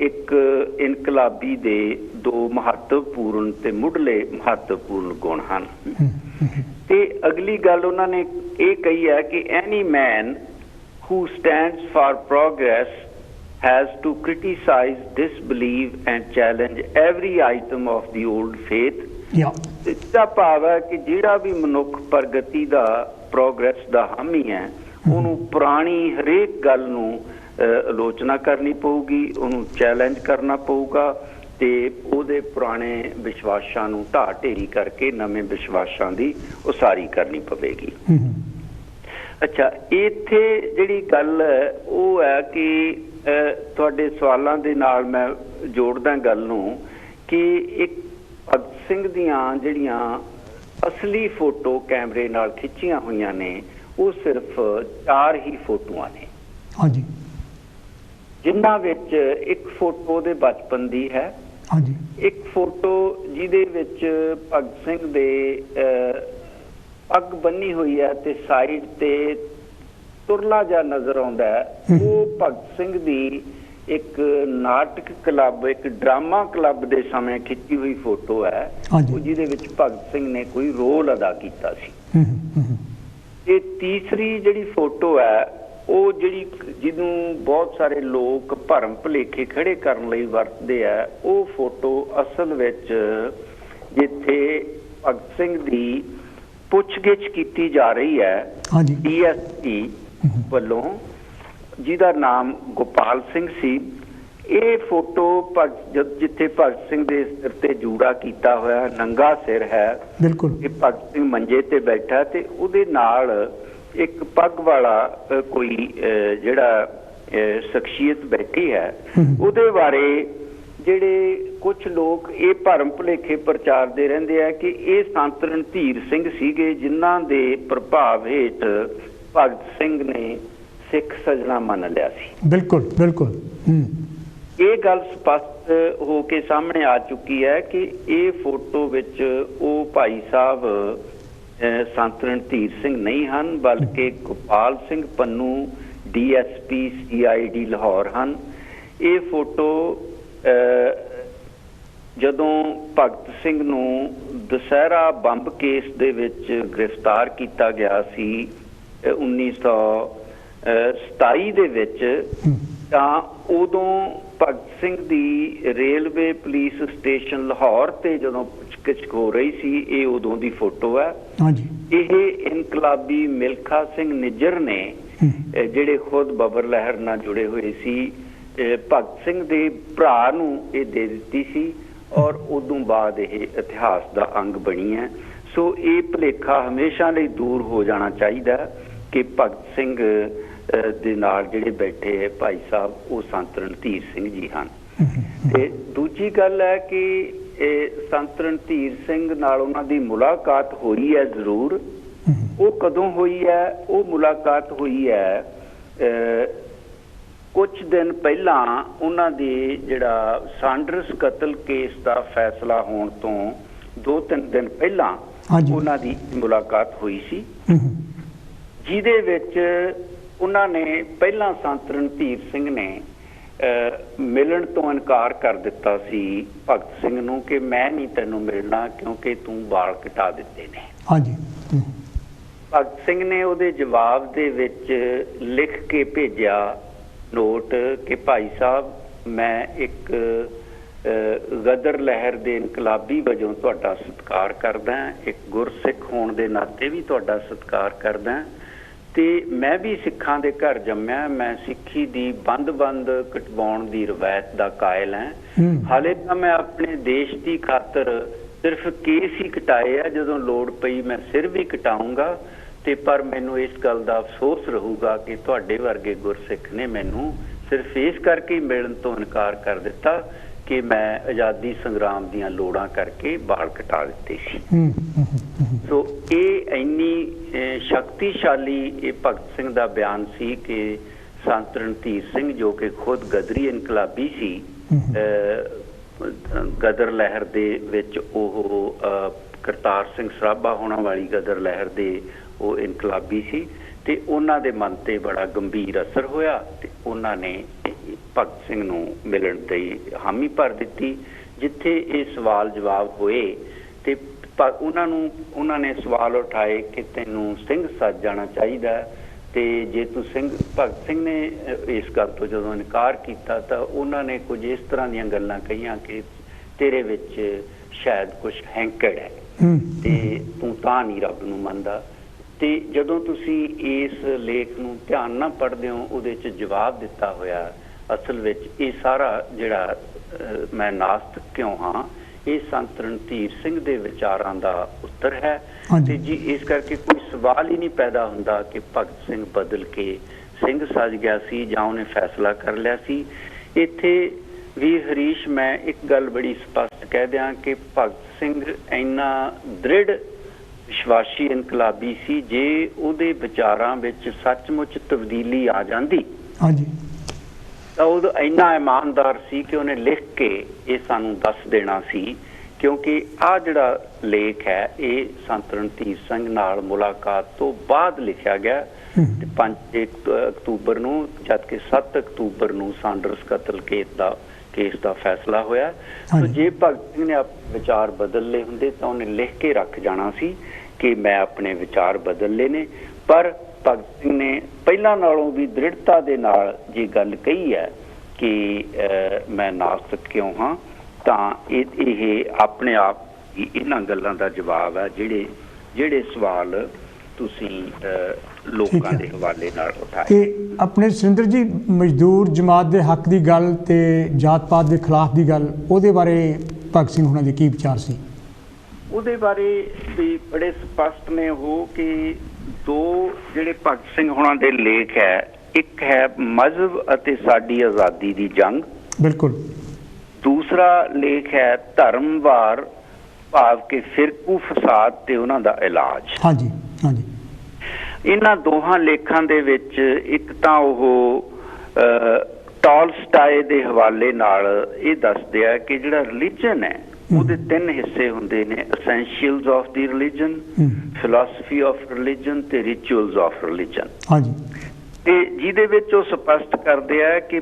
ਇੱਕ ਇਨਕਲਾਬੀ ਦੇ 2 ਮਹੱਤਵਪੂਰਨ ਤੇ ਮੁੱਢਲੇ ਮਹੱਤਵਪੂਰਨ ਗੁਣ ਹਨ। ਤੇ ਅਗਲੀ ਗੱਲ ਉਹਨਾਂ ਨੇ ਇਹ ਕਹੀ ਹੈ ਕਿ any man who stands for progress has to criticize, disbelieve and challenge every item of the old faith. इसका भाव है कि जिहड़ा भी मनुख प्रगति दा प्रोग्रेस दा हामी है ਉਹਨੂੰ ਪੁਰਾਣੀ ਹਰੇਕ ਗੱਲ ਨੂੰ ਆਲੋਚਨਾ ਕਰਨੀ ਪਊਗੀ, ਉਹਨੂੰ ਚੈਲੰਜ ਕਰਨਾ ਪਊਗਾ ਤੇ ਉਹਦੇ ਪੁਰਾਣੇ ਵਿਸ਼ਵਾਸਾਂ ਨੂੰ ਢਾਹ ਢੇਰੀ ਕਰਕੇ ਨਵੇਂ ਵਿਸ਼ਵਾਸਾਂ ਦੀ ਉਸਾਰੀ ਕਰਨੀ ਪਵੇਗੀ। ਅੱਛਾ, ਇੱਥੇ ਜਿਹੜੀ ਗੱਲ ਉਹ ਹੈ ਕਿ ਤੁਹਾਡੇ ਸਵਾਲਾਂ ਦੇ ਨਾਲ ਮੈਂ ਜੋੜਦਾ ਗੱਲ ਨੂੰ ਕਿ ਇੱਕ ਭਗਤ ਸਿੰਘ ਦੀਆਂ ਜਿਹੜੀਆਂ ਅਸਲੀ ਫੋਟੋ ਕੈਮਰੇ ਨਾਲ ਖਿੱਚੀਆਂ ਹੋਈਆਂ ਨੇ ਉਹ ਸਿਰਫ 4 ਹੀ ਫੋਟੋਆਂ ਨੇ। ਹਾਂਜੀ। ਜਿਨ੍ਹਾਂ ਵਿੱਚ ਇੱਕ ਫੋਟੋ ਦੇ ਬਚਪਨ ਦੀ ਹੈ। ਹਾਂਜੀ। ਇੱਕ ਫੋਟੋ ਜਿਹਦੇ ਵਿੱਚ ਭਗਤ ਸਿੰਘ ਦੇ ਪੱਗ ਬੰਨੀ ਹੋਈ ਹੈ ਤੇ ਸਾਈਡ ਤੇ ਤੁਰਲਾ ਜਿਹਾ ਨਜ਼ਰ ਆਉਂਦਾ ਹੈ, ਉਹ ਭਗਤ ਸਿੰਘ ਦੀ ਇੱਕ ਨਾਟਕ ਕਲੱਬ, ਇੱਕ ਡਰਾਮਾ ਕਲੱਬ ਦੇ ਸਮੇਂ ਖਿੱਚੀ ਹੋਈ ਫੋਟੋ ਹੈ, ਉਹ ਜਿਹਦੇ ਵਿੱਚ ਭਗਤ ਸਿੰਘ ਨੇ ਕੋਈ ਰੋਲ ਅਦਾ ਕੀਤਾ ਸੀ। ਤੇ ਤੀਸਰੀ ਜਿਹੜੀ ਫੋਟੋ ਹੈ ਉਹ ਜਿਹੜੀ ਜਿਹਨੂੰ ਬਹੁਤ ਸਾਰੇ ਲੋਕ ਭਰਮ ਭੁਲੇਖੇ ਖੜੇ ਕਰਨ ਲਈ ਵਰਤਦੇ ਆ, ਉਹ ਫੋਟੋ ਅਸਲ ਵਿੱਚ ਜਿੱਥੇ ਭਗਤ ਸਿੰਘ ਦੀ ਪੁੱਛਗਿੱਛ ਕੀਤੀ ਜਾ ਰਹੀ ਹੈ DSP ਵੱਲੋਂ, ਜਿਹਦਾ ਨਾਮ ਗੋਪਾਲ ਸਿੰਘ ਸੀ। ਇਹ ਫੋਟੋ ਜਿੱਥੇ ਭਗਤ ਸਿੰਘ ਦੇ ਸਿਰ ਤੇ ਜੂੜਾ ਕੀਤਾ ਹੋਇਆ, ਨੰਗਾ ਸਿਰ ਹੈ, ਬਿਲਕੁਲ, ਇਹ ਭਗਤ ਸਿੰਘ ਮੰਜੇ ਤੇ ਬੈਠਾ ਤੇ ਉਹਦੇ ਨਾਲ ਇੱਕ ਪੱਗ ਵਾਲਾ ਕੋਈ ਜਿਹੜਾ ਸ਼ਖਸੀਅਤ ਬੈਠੀ ਹੈ। ਉਹਦੇ ਬਾਰੇ ਜਿਹੜੇ ਕੁਝ ਲੋਕ ਇਹ ਭਰਮ ਭੁਲੇਖੇ ਪ੍ਰਚਾਰਦੇ ਰਹਿੰਦੇ ਆ ਕਿ ਇਹ ਸੰਤ ਰਣਧੀਰ ਸਿੰਘ ਸੀਗੇ ਜਿਨ੍ਹਾਂ ਦੇ ਪ੍ਰਭਾਵ ਹੇਠ ਭਗਤ ਸਿੰਘ ਨੇ ਸਿੱਖ ਸਜਣਾ ਮੰਨ ਲਿਆ ਸੀ। ਬਿਲਕੁਲ ਬਿਲਕੁਲ। ਇਹ ਗੱਲ ਸਪਸ਼ਟ ਹੋ ਕੇ ਸਾਹਮਣੇ ਆ ਚੁੱਕੀ ਹੈ ਕਿ ਇਹ ਫੋਟੋ ਵਿੱਚ ਉਹ ਭਾਈ ਸਾਹਿਬ ਸੰਤ ਰਣਧੀਰ ਸਿੰਘ ਨਹੀਂ ਹਨ, ਬਲਕਿ ਗੋਪਾਲ ਸਿੰਘ ਪੰਨੂ DSP CID ਲਾਹੌਰ ਹਨ। ਇਹ ਫੋਟੋ ਜਦੋਂ ਭਗਤ ਸਿੰਘ ਨੂੰ ਦੁਸਹਿਰਾ ਬੰਬ ਕੇਸ ਦੇ ਵਿੱਚ ਗ੍ਰਿਫਤਾਰ ਕੀਤਾ ਗਿਆ ਸੀ 1927 ਦੇ ਵਿੱਚ, ਤਾਂ ਉਦੋਂ ਭਗਤ ਸਿੰਘ ਦੀ ਰੇਲਵੇ ਪੁਲਿਸ ਸਟੇਸ਼ਨ ਲਾਹੌਰ ਤੇ ਜਦੋਂ ਪੁੱਛਗਿੱਛ ਹੋ ਰਹੀ ਸੀ, ਇਹ ਉਦੋਂ ਦੀ ਫੋਟੋ ਹੈ। ਇਹ ਇਨਕਲਾਬੀ ਮਿਲਖਾ ਸਿੰਘ ਨਿੱਜਰ ਨੇ ਜਿਹੜੇ ਖੁਦ ਬੱਬਰ ਲਹਿਰ ਨਾਲ ਜੁੜੇ ਹੋਏ ਸੀ, ਭਗਤ ਸਿੰਘ ਦੇ ਭਰਾ ਨੂੰ ਇਹ ਦੇ ਦਿੱਤੀ ਸੀ ਔਰ ਉਦੋਂ ਬਾਅਦ ਇਹ ਇਤਿਹਾਸ ਦਾ ਅੰਗ ਬਣੀ ਹੈ। ਸੋ ਇਹ ਭੁਲੇਖਾ ਹਮੇਸ਼ਾ ਲਈ ਦੂਰ ਹੋ ਜਾਣਾ ਚਾਹੀਦਾ ਕਿ ਭਗਤ ਸਿੰਘ ਦੇ ਨਾਲ ਜਿਹੜੇ ਬੈਠੇ ਹੈ ਭਾਈ ਸਾਹਿਬ ਉਹ ਸੰਤ ਰਣਧੀਰ ਸਿੰਘ ਜੀ ਹਨ। ਤੇ ਦੂਜੀ ਗੱਲ ਹੈ ਕਿ ਸੰਤ ਰਣਧੀਰ ਸਿੰਘ ਨਾਲ ਉਹਨਾਂ ਦੀ ਮੁਲਾਕਾਤ ਹੋਈ ਹੈ ਜ਼ਰੂਰ। ਉਹ ਕਦੋਂ ਹੋਈ ਹੈ? ਉਹ ਮੁਲਾਕਾਤ ਹੋਈ ਹੈ ਕੁਝ ਦਿਨ ਪਹਿਲਾਂ ਉਹਨਾਂ ਦੀ ਜਿਹੜਾ ਸਾਂਡਰਸ ਕਤਲ ਕੇਸ ਦਾ ਫੈਸਲਾ ਹੋਣ ਤੋਂ 2-3 ਦਿਨ ਪਹਿਲਾਂ ਉਹਨਾਂ ਦੀ ਮੁਲਾਕਾਤ ਹੋਈ ਸੀ, ਜਿਹਦੇ ਵਿੱਚ ਉਹਨਾਂ ਨੇ ਪਹਿਲਾਂ ਸੰਤ ਰਣਧੀਰ ਸਿੰਘ ਨੇ ਮਿਲਣ ਤੋਂ ਇਨਕਾਰ ਕਰ ਦਿੱਤਾ ਸੀ ਭਗਤ ਸਿੰਘ ਨੂੰ ਕਿ ਮੈਂ ਨਹੀਂ ਤੈਨੂੰ ਮਿਲਣਾ ਕਿਉਂਕਿ ਤੂੰ ਵਾਲ ਕਟਾ ਦਿੱਤੇ ਨੇ। ਭਗਤ ਸਿੰਘ ਨੇ ਉਹਦੇ ਜਵਾਬ ਦੇ ਵਿੱਚ ਲਿਖ ਕੇ ਭੇਜਿਆ ਨੋਟ ਕਿ ਭਾਈ ਸਾਹਿਬ ਮੈਂ ਇੱਕ ਗਦਰ ਲਹਿਰ ਦੇ ਇਨਕਲਾਬੀ ਵਜੋਂ ਤੁਹਾਡਾ ਸਤਿਕਾਰ ਕਰਦਾ, ਇੱਕ ਗੁਰਸਿੱਖ ਹੋਣ ਦੇ ਨਾਤੇ ਵੀ ਤੁਹਾਡਾ ਸਤਿਕਾਰ ਕਰਦਾ ਤੇ ਮੈਂ ਵੀ ਸਿੱਖਾਂ ਦੇ ਘਰ ਜੰਮਿਆ, ਮੈਂ ਸਿੱਖੀ ਦੀ ਬੰਦ ਕਟਵਾਉਣ ਦੀ ਰਵਾਇਤ ਦਾ ਕਾਇਲ ਹਾਂ। ਹਾਲੇ ਤਾਂ ਮੈਂ ਆਪਣੇ ਦੇਸ਼ ਦੀ ਖਾਤਰ ਸਿਰਫ ਕੇਸ ਹੀ ਕਟਾਏ ਆ, ਜਦੋਂ ਲੋੜ ਪਈ ਮੈਂ ਸਿਰ ਵੀ ਕਟਾਊਂਗਾ ਤੇ ਪਰ ਮੈਨੂੰ ਇਸ ਗੱਲ ਦਾ ਅਫਸੋਸ ਰਹੂਗਾ ਕਿ ਤੁਹਾਡੇ ਵਰਗੇ ਗੁਰਸਿੱਖ ਨੇ ਮੈਨੂੰ ਸਿਰਫ ਇਸ ਕਰਕੇ ਮਿਲਣ ਤੋਂ ਇਨਕਾਰ ਕਰ ਦਿੱਤਾ ਕਿ ਮੈਂ ਆਜ਼ਾਦੀ ਸੰਗਰਾਮ ਦੀਆਂ ਲੋੜਾਂ ਕਰਕੇ ਵਾਲ ਕਟਾ ਦਿੱਤੇ ਸੀ। ਸੋ ਇਹ ਇੰਨੀ ਸ਼ਕਤੀਸ਼ਾਲੀ ਇਹ ਭਗਤ ਸਿੰਘ ਦਾ ਬਿਆਨ ਸੀ ਕਿ ਸੰਤ ਰਣਧੀਰ ਸਿੰਘ ਜੋ ਕਿ ਖੁਦ ਗਦਰੀ ਇਨਕਲਾਬੀ ਸੀ, ਗਦਰ ਲਹਿਰ ਦੇ ਵਿੱਚ ਉਹ ਕਰਤਾਰ ਸਿੰਘ ਸਰਾਭਾ ਹੋਣਾ ਵਾਲੀ ਗਦਰ ਲਹਿਰ ਦੇ ਉਹ ਇਨਕਲਾਬੀ ਸੀ ਤੇ ਉਹਨਾਂ ਦੇ ਮਨ ਤੇ ਬੜਾ ਗੰਭੀਰ ਅਸਰ ਹੋਇਆ ਤੇ ਉਹਨਾਂ ਨੇ ਭਗਤ ਸਿੰਘ ਨੂੰ ਮਿਲਣ ਦੀ ਹਾਮੀ ਭਰ ਦਿੱਤੀ। ਜਿੱਥੇ ਇਹ ਸਵਾਲ ਜਵਾਬ ਹੋਏ ਤੇ ਉਹਨਾਂ ਨੇ ਸਵਾਲ ਉਠਾਏ ਕਿ ਤੈਨੂੰ ਸਿੰਘ ਸੱਜ ਜਾਣਾ ਚਾਹੀਦਾ, ਤੇ ਜੇ ਤੂੰ ਭਗਤ ਸਿੰਘ ਨੇ ਇਸ ਗੱਲ ਤੋਂ ਜਦੋਂ ਇਨਕਾਰ ਕੀਤਾ ਤਾਂ ਉਹਨਾਂ ਨੇ ਕੁਝ ਇਸ ਤਰ੍ਹਾਂ ਦੀਆਂ ਗੱਲਾਂ ਕਹੀਆਂ ਕਿ ਤੇਰੇ ਵਿੱਚ ਸ਼ਾਇਦ ਕੁਝ ਹੈਂਕੜ ਹੈ ਤੇ ਤੂੰ ਤਾਂ ਨਹੀਂ ਰੱਬ ਨੂੰ ਮੰਨਦਾ। ਤੇ ਜਦੋਂ ਤੁਸੀਂ ਇਸ ਲੇਖ ਨੂੰ ਧਿਆਨ ਨਾਲ ਪੜ੍ਹਦੇ ਹੋ ਉਹਦੇ 'ਚ ਜਵਾਬ ਦਿੱਤਾ ਹੋਇਆ ਅਸਲ ਵਿੱਚ ਇਹ ਸਾਰਾ ਜਿਹੜਾ ਮੈਂ ਨਾਸਤਿਕ ਕਿਉਂ ਹਾਂ ਇਹ ਸੰਤ ਰਣਧੀਰ ਸਿੰਘ ਦੇ ਵਿਚਾਰਾਂ ਦਾ ਉੱਤਰ ਹੈ। ਤੇ ਜੀ ਇਸ ਕਰਕੇ ਕੋਈ ਸਵਾਲ ਹੀ ਨਹੀਂ ਪੈਦਾ ਹੁੰਦਾ ਕਿ ਭਗਤ ਸਿੰਘ ਬਦਲ ਕੇ ਸਿੰਘ ਸੱਜ ਗਿਆ ਸੀ ਜਾਂ ਉਹਨੇ ਫੈਸਲਾ ਕਰ ਲਿਆ ਸੀ। ਇੱਥੇ ਵੀਰ ਹਰੀਸ਼ ਮੈਂ ਇੱਕ ਗੱਲ ਬੜੀ ਸਪਸ਼ਟ ਕਹਿ ਦਿਆਂ ਕਿ ਭਗਤ ਸਿੰਘ ਇੰਨਾ ਦ੍ਰਿੜ ਵਿਸ਼ਵਾਸੀ ਇਨਕਲਾਬੀ ਸੀ, ਜੇ ਉਹਦੇ ਵਿਚਾਰਾਂ ਵਿੱਚ ਸੱਚਮੁੱਚ ਤਬਦੀਲੀ ਆ ਜਾਂਦੀ ਤਾਂ ਉਹ ਇੰਨਾ ਇਮਾਨਦਾਰ ਸੀ ਕਿ ਉਹਨੇ ਲਿਖ ਕੇ ਇਹ ਸਾਨੂੰ ਦੱਸ ਦੇਣਾ ਸੀ। ਕਿਉਂਕਿ ਆਹ ਜਿਹੜਾ ਲੇਖ ਹੈ ਇਹ ਸੰਤ ਰਣਧੀਰ ਸਿੰਘ ਨਾਲ ਮੁਲਾਕਾਤ ਤੋਂ ਬਾਅਦ ਲਿਖਿਆ ਗਿਆ ਤੇ 5 ਅਕਤੂਬਰ ਨੂੰ, ਜਦਕਿ 7 ਅਕਤੂਬਰ ਨੂੰ ਸਾਂਡਰਸ ਕਤਲ ਕੇਸ ਦਾ ਫੈਸਲਾ ਹੋਇਆ। ਸੋ ਜੇ ਭਗਤ ਸਿੰਘ ਨੇ ਆਪਣੇ ਵਿਚਾਰ ਬਦਲ ਲਏ ਹੁੰਦੇ ਤਾਂ ਉਹਨੇ ਲਿਖ ਕੇ ਰੱਖ ਜਾਣਾ ਸੀ ਕਿ ਮੈਂ ਆਪਣੇ ਵਿਚਾਰ ਬਦਲ ਲਏ ਨੇ। ਪਰ ਭਗਤ ਸਿੰਘ ਨੇ ਪਹਿਲਾਂ ਨਾਲੋਂ ਵੀ ਦ੍ਰਿੜਤਾ ਦੇ ਨਾਲ ਜੇ ਗੱਲ ਕਹੀ ਹੈ ਕਿ ਮੈਂ ਨਾਸਤਿਕ ਕਿਉਂ ਹਾਂ, ਤਾਂ ਇਹ ਆਪਣੇ ਆਪ ਹੀ ਇਹਨਾਂ ਗੱਲਾਂ ਦਾ ਜਵਾਬ ਹੈ ਜਿਹੜੇ ਸਵਾਲ ਤੁਸੀਂ ਲੋਕਾਂ ਦੇ ਹਵਾਲੇ ਨਾਲ ਉਠਾਏ। ਤੇ ਆਪਣੇ ਸੁਰਿੰਦਰ ਜੀ ਮਜ਼ਦੂਰ ਜਮਾਤ ਦੇ ਹੱਕ ਦੀ ਗੱਲ ਤੇ ਜਾਤ ਪਾਤ ਦੇ ਖਿਲਾਫ ਦੀ ਗੱਲ, ਉਹਦੇ ਬਾਰੇ ਭਗਤ ਸਿੰਘ ਹੁਣਾਂ ਦੇ ਕੀ ਵਿਚਾਰ ਸੀ? ਉਹਦੇ ਬਾਰੇ ਵੀ ਬੜੇ ਸਪਸ਼ਟ ਨੇ ਉਹ ਕਿ ਦੋ ਜਿਹੜੇ ਭਗਤ ਸਿੰਘ ਹੁਣਾਂ ਦੇ ਲੇਖ ਹੈ, ਇੱਕ ਹੈ ਮਜ਼ਹਬ ਅਤੇ ਸਾਡੀ ਆਜ਼ਾਦੀ ਦੀ ਜੰਗ, ਬਿਲਕੁਲ। ਦੂਸਰਾ ਲੇਖ ਹੈ ਧਰਮਵਾਰ ਭਾਵ ਕਿ ਫਿਰਕੂ ਫਸਾਦ ਤੇ ਉਹਨਾਂ ਦਾ ਇਲਾਜ। ਹਾਂਜੀ ਹਾਂਜੀ। ਇਹਨਾਂ ਦੋਹਾਂ ਲੇਖਾਂ ਦੇ ਵਿੱਚ ਇੱਕ ਤਾਂ ਉਹ ਟਾਲਸਟਾਏ ਦੇ ਹਵਾਲੇ ਨਾਲ ਇਹ ਦੱਸਦੇ ਆ ਕਿ ਜਿਹੜਾ ਰਿਲੀਜਨ ਹੈ ਉਹਦੇ 3 ਹਿੱਸੇ ਹੁੰਦੇ ਨੇ, essentials of the religion, philosophy of religion ਤੇ ਰਿਚੁਅਲਸ ਆਫ ਰਿਲੀਜਨ। ਹਾਂਜੀ। ਤੇ ਜਿਹਦੇ ਵਿੱਚ ਉਹ ਸਪਸ਼ਟ ਕਰਦੇ ਆ ਕਿ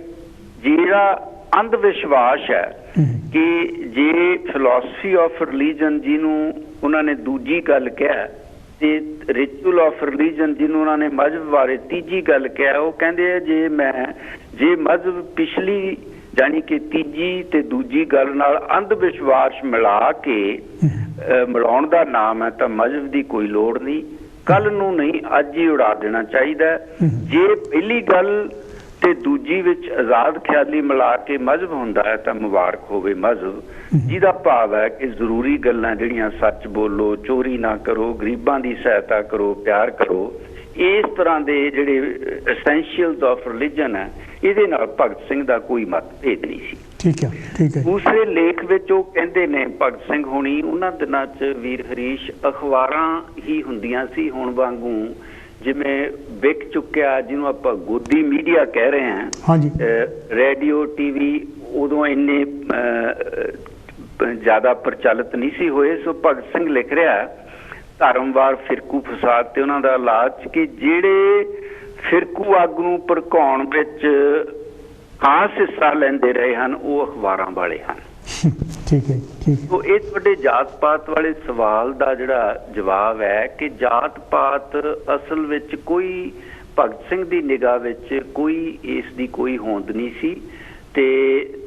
ਜਿਹੜਾ ਅੰਧ ਵਿਸ਼ਵਾਸ ਹੈ ਕਿ ਜੇ ਫਿਲਾਸਫੀ ਆਫ ਰਿਲੀਜਨ ਜਿਹਨੂੰ ਉਹਨਾਂ ਨੇ ਦੂਜੀ ਗੱਲ ਕਿਹਾ ਤੇ ਰਿਚੁਅਲ ਆਫ ਰਿਲੀਜਨ ਜਿਹਨੂੰ ਉਹਨਾਂ ਨੇ ਮਜ਼ਹਬ ਬਾਰੇ ਤੀਜੀ ਗੱਲ ਕਿਹਾ, ਉਹ ਕਹਿੰਦੇ ਆ ਜੇ ਮਜ਼ਹਬ ਪਿਛਲੀ ਜਾਣੀ ਕਿ ਤੀਜੀ ਤੇ ਦੂਜੀ ਗੱਲ ਨਾਲ ਅੰਧ ਵਿਸ਼ਵਾਸ ਮਿਲਾ ਕੇ ਮਿਲਾਉਣ ਦਾ ਨਾਮ ਹੈ ਤਾਂ ਮਜ਼ਹਬ ਦੀ ਕੋਈ ਲੋੜ ਨਹੀਂ, ਕੱਲ ਨੂੰ ਨਹੀਂ ਅੱਜ ਹੀ ਉਡਾ ਦੇਣਾ ਚਾਹੀਦਾ। ਜੇ ਪਹਿਲੀ ਗੱਲ ਤੇ ਦੂਜੀ ਵਿੱਚ ਆਜ਼ਾਦ ਖਿਆਲੀ ਮਿਲਾ ਕੇ ਮਜ਼ਹਬ ਹੁੰਦਾ ਹੈ ਤਾਂ ਮੁਬਾਰਕ ਹੋਵੇ ਮਜ਼ਹਬ, ਜਿਹਦਾ ਭਾਵ ਹੈ ਕਿ ਜ਼ਰੂਰੀ ਗੱਲਾਂ ਜਿਹੜੀਆਂ ਸੱਚ ਬੋਲੋ, ਚੋਰੀ ਨਾ ਕਰੋ, ਗਰੀਬਾਂ ਦੀ ਸਹਾਇਤਾ ਕਰੋ, ਪਿਆਰ ਕਰੋ, ਇਸ ਤਰ੍ਹਾਂ ਦੇ ਜਿਹੜੇ ਐਸੈਂਸ਼ੀਅਲਸ ਆਫ ਰਿਲੀਜਨ ਹੈ ਇਹਦੇ ਨਾਲ ਭਗਤ ਸਿੰਘ ਦਾ ਕੋਈ ਮਤਭੇਦ ਨਹੀਂ ਸੀ। ਠੀਕ ਹੈ, ਠੀਕ ਹੈ। ਦੂਸਰੇ ਲੇਖ ਵਿੱਚ ਉਹ ਕਹਿੰਦੇ ਨੇ ਭਗਤ ਸਿੰਘ ਹੋਣੀ ਉਹਨਾਂ ਦਿਨਾਂ 'ਚ ਵੀਰ ਹਰੀਸ਼ ਅਖਬਾਰਾਂ ਹੀ ਹੁੰਦੀਆਂ ਸੀ ਹੁਣ ਵਾਂਗੂ ਜਿਵੇਂ ਵਿਕ ਚੁੱਕਿਆ ਜਿਹਨੂੰ ਆਪਾਂ ਗੋਦੀ ਮੀਡੀਆ ਕਹਿ ਰਹੇ ਹਾਂ। ਹਾਂਜੀ। ਰੇਡੀਓ ਟੀਵੀ ਉਦੋਂ ਇੰਨੇ ਜ਼ਿਆਦਾ ਪ੍ਰਚਲਿਤ ਨਹੀਂ ਸੀ ਹੋਏ। ਸੋ ਭਗਤ ਸਿੰਘ ਲਿਖ ਰਿਹਾ ਧਰਮਵਾਰ ਫਿਰਕੂ ਫਸਾਦ ਤੇ ਉਹਨਾਂ ਦਾ ਇਲਾਜ ਕਿ ਜਿਹੜੇ ਫਿਰਕੂ ਆਗੂ ਨੂੰ ਭੜਕਾਉਣ ਵਿੱਚ ਖਾਸ ਹਿੱਸਾ ਲੈਂਦੇ ਰਹੇ ਹਨ ਉਹ ਅਖਬਾਰਾਂ ਵਾਲੇ ਹਨ। ਠੀਕ ਹੈ, ਠੀਕ ਹੈ। ਸੋ ਇਹ ਤੁਹਾਡੇ ਜਾਤ ਪਾਤ ਵਾਲੇ ਸਵਾਲ ਦਾ ਜਿਹੜਾ ਜਵਾਬ ਹੈ ਕਿ ਜਾਤ ਪਾਤ ਅਸਲ ਵਿੱਚ ਕੋਈ ਭਗਤ ਸਿੰਘ ਦੀ ਨਿਗਾਹ ਵਿੱਚ ਕੋਈ ਇਸ ਦੀ ਕੋਈ ਹੋਂਦ ਨਹੀਂ ਸੀ। ਤੇ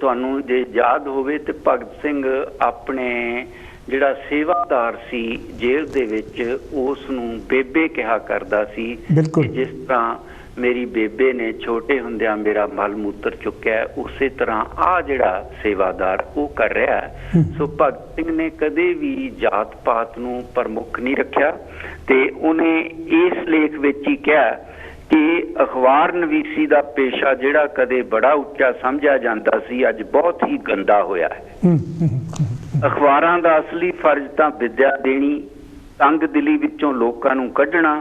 ਤੁਹਾਨੂੰ ਜੇ ਯਾਦ ਹੋਵੇ ਤੇ ਭਗਤ ਸਿੰਘ ਆਪਣੇ ਜਿਹੜਾ ਸੇਵਾਦਾਰ ਸੀ ਜੇਲ੍ਹ ਦੇ ਵਿੱਚ ਉਸ ਨੂੰ ਬੇਬੇ ਕਿਹਾ ਕਰਦਾ ਸੀ, ਜਿਸ ਤਰ੍ਹਾਂ ਮੇਰੀ ਬੇਬੇ ਨੇ ਛੋਟੇ ਹੁੰਦਿਆਂ ਮੇਰਾ ਮਲ ਮੂਤਰ ਚੁੱਕਿਆ, ਉਸੇ ਤਰ੍ਹਾਂ ਆ ਜਿਹੜਾ ਸੇਵਾਦਾਰ ਉਹ ਕਰ ਰਿਹਾ ਹੈ। ਸੋ ਭਗਤ ਸਿੰਘ ਨੇ ਕਦੇ ਵੀ ਜਾਤ ਪਾਤ ਨੂੰ ਪ੍ਰਮੁੱਖ ਨਹੀਂ ਰੱਖਿਆ ਤੇ ਉਹਨੇ ਇਸ ਲੇਖ ਵਿੱਚ ਹੀ ਕਿਹਾ ਕਿ ਅਖਬਾਰ ਨਵੀਸੀ ਦਾ ਪੇਸ਼ਾ ਜਿਹੜਾ ਕਦੇ ਬੜਾ ਉੱਚਾ ਸਮਝਿਆ ਜਾਂਦਾ ਸੀ ਅੱਜ ਬਹੁਤ ਹੀ ਗੰਦਾ ਹੋਇਆ ਹੈ। ਅਖਬਾਰਾਂ ਦਾ ਅਸਲੀ ਫਰਜ਼ ਤਾਂ ਵਿੱਦਿਆ ਦੇਣੀ, ਤੰਗ ਦਿਲੀ ਵਿੱਚੋਂ ਲੋਕਾਂ ਨੂੰ ਕੱਢਣਾ,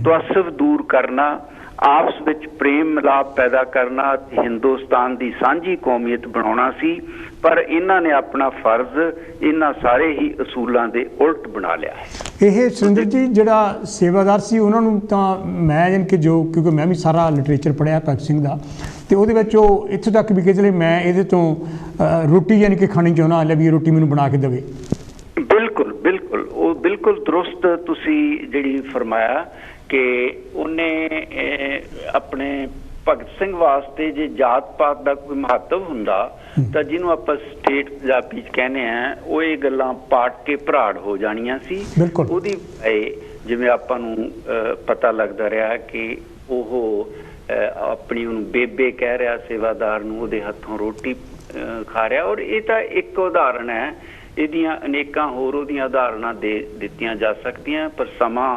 ਤਵੱਸਵ ਦੂਰ ਕਰਨਾ, ਆਪਸ ਵਿੱਚ ਪ੍ਰੇਮ ਮਿਲਾਪ ਪੈਦਾ ਕਰਨਾ ਅਤੇ ਹਿੰਦੁਸਤਾਨ ਦੀ ਸਾਂਝੀ ਕੌਮੀਅਤ ਬਣਾਉਣਾ ਸੀ। ਪਰ ਇਹਨਾਂ ਨੇ ਆਪਣਾ ਫਰਜ਼ ਇਹਨਾਂ ਸਾਰੇ ਹੀ ਅਸੂਲਾਂ ਦੇ ਉਲਟ ਬਣਾ ਲਿਆ ਹੈ। ਇਹ ਸੁਰਿੰਦਰ ਜੀ ਜਿਹੜਾ ਸੇਵਾਦਾਰ ਸੀ ਉਹਨਾਂ ਨੂੰ ਤਾਂ ਮੈਂ ਜਾਣੀ ਕਿ ਜੋ ਕਿਉਂਕਿ ਮੈਂ ਵੀ ਸਾਰਾ ਲਿਟਰੇਚਰ ਪੜ੍ਹਿਆ ਭਗਤ ਸਿੰਘ ਦਾ ਤੇ ਉਹਦੇ ਵਿੱਚ ਉਹ ਇੱਥੋਂ ਤੱਕ ਵੀ ਕਿ ਮੈਂ ਇਹਦੇ ਤੋਂ ਰੋਟੀ ਯਾਨੀ ਕਿ ਖਾਣੀ ਚਾਹੁੰਦਾ ਲੈ ਵੀ ਇਹ ਰੋਟੀ ਮੈਨੂੰ ਬਣਾ ਕੇ ਦੇਵੇ। ਬਿਲਕੁਲ ਬਿਲਕੁਲ ਉਹ ਬਿਲਕੁਲ ਦਰੁਸਤ ਤੁਸੀਂ ਜਿਹੜੀ ਫਰਮਾਇਆ कि उन्हें अपने भगत सिंह वास्ते जे जात पात का कोई महत्व हुंदा तो जिन्हों आप स्टेट पंजाबी कहने हैं वो ये गल्लां पाट के भराड़ हो जानियां सी। उहदी जिवें आपां नूं पता लगदा रहा कि ओह अपनी उन्होंने बेबे कह रहा सेवादार नूं उहदे हत्थों रोटी खा रहा। और ये तो एक उदाहरण है, इहदियां अनेकां होर उहदियां उदाहरणां दे दित्तियां जा सकदियां, पर समा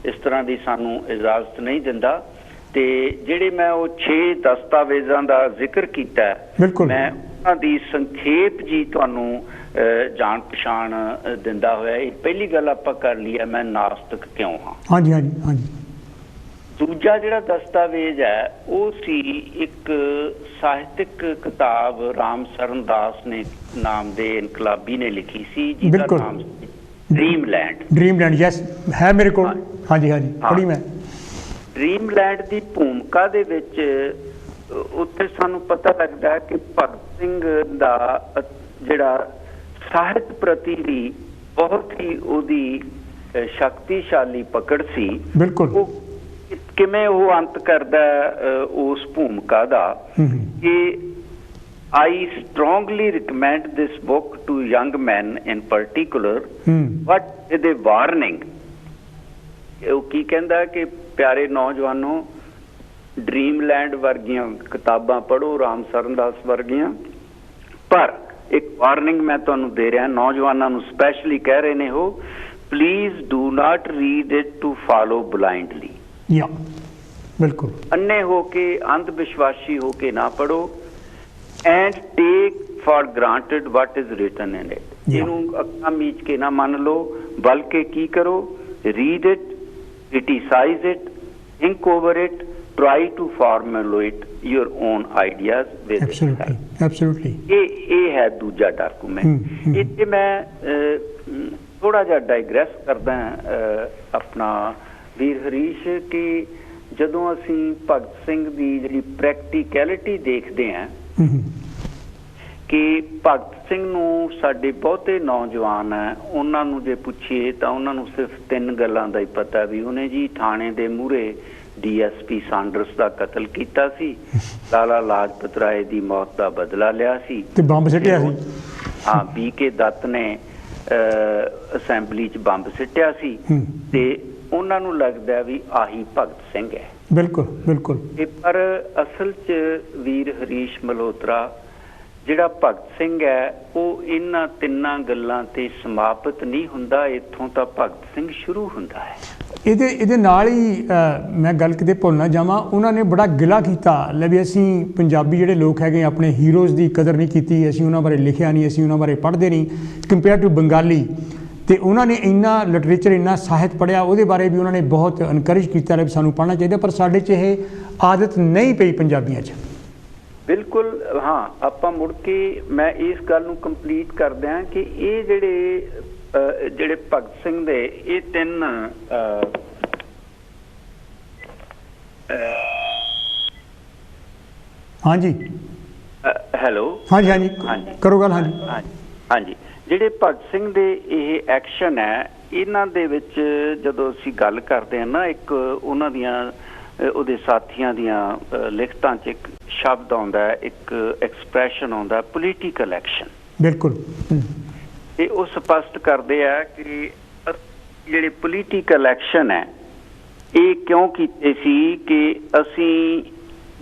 इस तरह की सानूं इजाजत नहीं दिंदा। ते जिहड़े मैं वो 6 दस्तावेज़ां दा जिक्र कीता है, मैं उन्हां दी संखेप जी तुहानूं जान पछाण दिंदा होया पहली गल आपां कर ली है, मैं नास्तिक क्यों हाँ। हाँ जी, हाँ जी, हाँ जी। दूजा जिहड़ा दस्तावेज है वो सी एक ਸਾਹਿਤਕ किताब राम सरन दास ने नाम दे इनकलाबी ने लिखी सी, जिसका नाम ड्रीमलैंड। ड्रीमलैंड यस है मेरे को। हाँ जी, हाँ जी, पढ़ी मैं। ड्रीमलैंड की भूमिका दे विच उत्थे सानू पता लगदा है कि भगत सिंह दा जिहड़ा ਸਾਹਿਤ प्रति भी बहुत ही उहदी शक्तिशाली पकड़ सी। बिल्कुल। किवें वो अंत करदा उस भूमिका दा कि I strongly recommend this book to young men in particular, but with a warning. वो की कहंदा कि प्यारे नौजवानों ड्रीमलैंड वर्गियां किताबां पढ़ो, राम सरन दास वर्गियां, पर एक वार्निंग मैं तुहानूं दे रहा नौजवानों नूं स्पैशली कह रहे ने हो, please do not read it to follow blindly. या बिल्कुल अन्ने होके अंधविश्वासी होके ना पढ़ो, and take for granted what is written in it. इनू अक्खां मीच के ना मान लो, बल्कि की करो, read it, criticise it, think over it, try to formulate your own ideas with it. Absolutely ये है दूजा डॉक्यूमेंट। इत्थे मैं थोड़ा जिहा डाइग्रेस करदा अपना वीर हरीश कि जदों असी भगत सिंह की जी प्रैक्टिकैलिटी देखते हैं कि भगत सिंह नूं साडे बहुते नौजवान है उन्हां नूं जे पुछीए तां उन्हां नूं सिर्फ 3 गल्लां दा ही पता भी उन्हें जी थाणे दे मूहरे DSP सांडर्स का कतल कीता सी, लाला लाजपत राय दी मौत का बदला लिया सी ते बंब सिट्टिया सी। हाँ, BK दत्त ने असैंबली च बंब सिट्टिया सी ते उन्हां नूं लगदा भी आही भगत सिंह है। बिल्कुल बिल्कुल। पर असल च वीर हरीश मल्होत्रा जिहड़ा भगत सिंह है वो इन्हां 3 गल्लां ते समाप्त नहीं हुंदा, इत्थों तां भगत सिंह शुरू हुंदा है। ਇਹਦੇ ਨਾਲ ਹੀ ਮੈਂ ਗੱਲ ਕਿਤੇ ਭੁੱਲ ਨਾ ਜਾਵਾਂ, ਉਹਨਾਂ ਨੇ ਬੜਾ ਗਿਲਾ ਕੀਤਾ ਲੈ ਵੀ ਅਸੀਂ ਪੰਜਾਬੀ ਜਿਹੜੇ ਲੋਕ ਹੈਗੇ ਆਪਣੇ ਹੀਰੋਜ਼ ਦੀ ਕਦਰ ਨਹੀਂ ਕੀਤੀ, ਅਸੀਂ ਉਹਨਾਂ ਬਾਰੇ ਲਿਖਿਆ ਨਹੀਂ, ਅਸੀਂ ਉਹਨਾਂ ਬਾਰੇ ਪੜ੍ਹਦੇ ਨਹੀਂ ਕੰਪੇਅਰ ਟੂ ਬੰਗਾਲੀ। ਤੇ ਉਹਨਾਂ ਨੇ ਇੰਨਾ ਲਿਟਰੇਚਰ ਇੰਨਾ ਸਾਹਿਤ ਪੜ੍ਹਿਆ, ਉਹਦੇ ਬਾਰੇ ਵੀ ਉਹਨਾਂ ਨੇ ਬਹੁਤ ਇਨਕਰੇਜ ਕੀਤਾ ਲੈ ਵੀ ਸਾਨੂੰ ਪੜ੍ਹਨਾ ਚਾਹੀਦਾ, ਪਰ ਸਾਡੇ 'ਚ ਇਹ ਆਦਤ ਨਹੀਂ ਪਈ ਪੰਜਾਬੀਆਂ 'ਚ। बिल्कुल हाँ, आपां मुड़ के मैं इस गल नूं कंप्लीट कर दियां कि ये ਜਿਹੜੇ ਭਗਤ ਸਿੰਘ ਦੇ ਇਹ 3 हाँ जी ਹੈਲੋ हाँ जी हाँ जी करो गल। हाँ जी हाँ जी ਜਿਹੜੇ ਭਗਤ ਸਿੰਘ ਦੇ ਇਹ ਐਕਸ਼ਨ ਹੈ ਇਹਨਾਂ ਦੇ ਵਿੱਚ ਜਦੋਂ ਅਸੀਂ ਗੱਲ ਕਰਦੇ ਹਾਂ ਨਾ, ਇੱਕ ਉਹਨਾਂ ਦੀਆਂ ਉਹਦੇ ਸਾਥੀਆਂ ਦੀਆਂ ਲਿਖਤਾਂ 'ਚ ਇੱਕ ਸ਼ਬਦ ਆਉਂਦਾ ਹੈ, ਇੱਕ ਐਕਸਪ੍ਰੈਸ਼ਨ ਆਉਂਦਾ ਪੋਲੀਟੀਕਲ ਐਕਸ਼ਨ। ਬਿਲਕੁਲ ਇਹ ਉਹ ਸਪਸ਼ਟ ਕਰਦੇ ਆ ਕਿ ਜਿਹੜੇ ਪੋਲੀਟੀਕਲ ਐਕਸ਼ਨ ਹੈ ਇਹ ਕਿਉਂ ਕੀਤੇ ਸੀ ਕਿ ਅਸੀਂ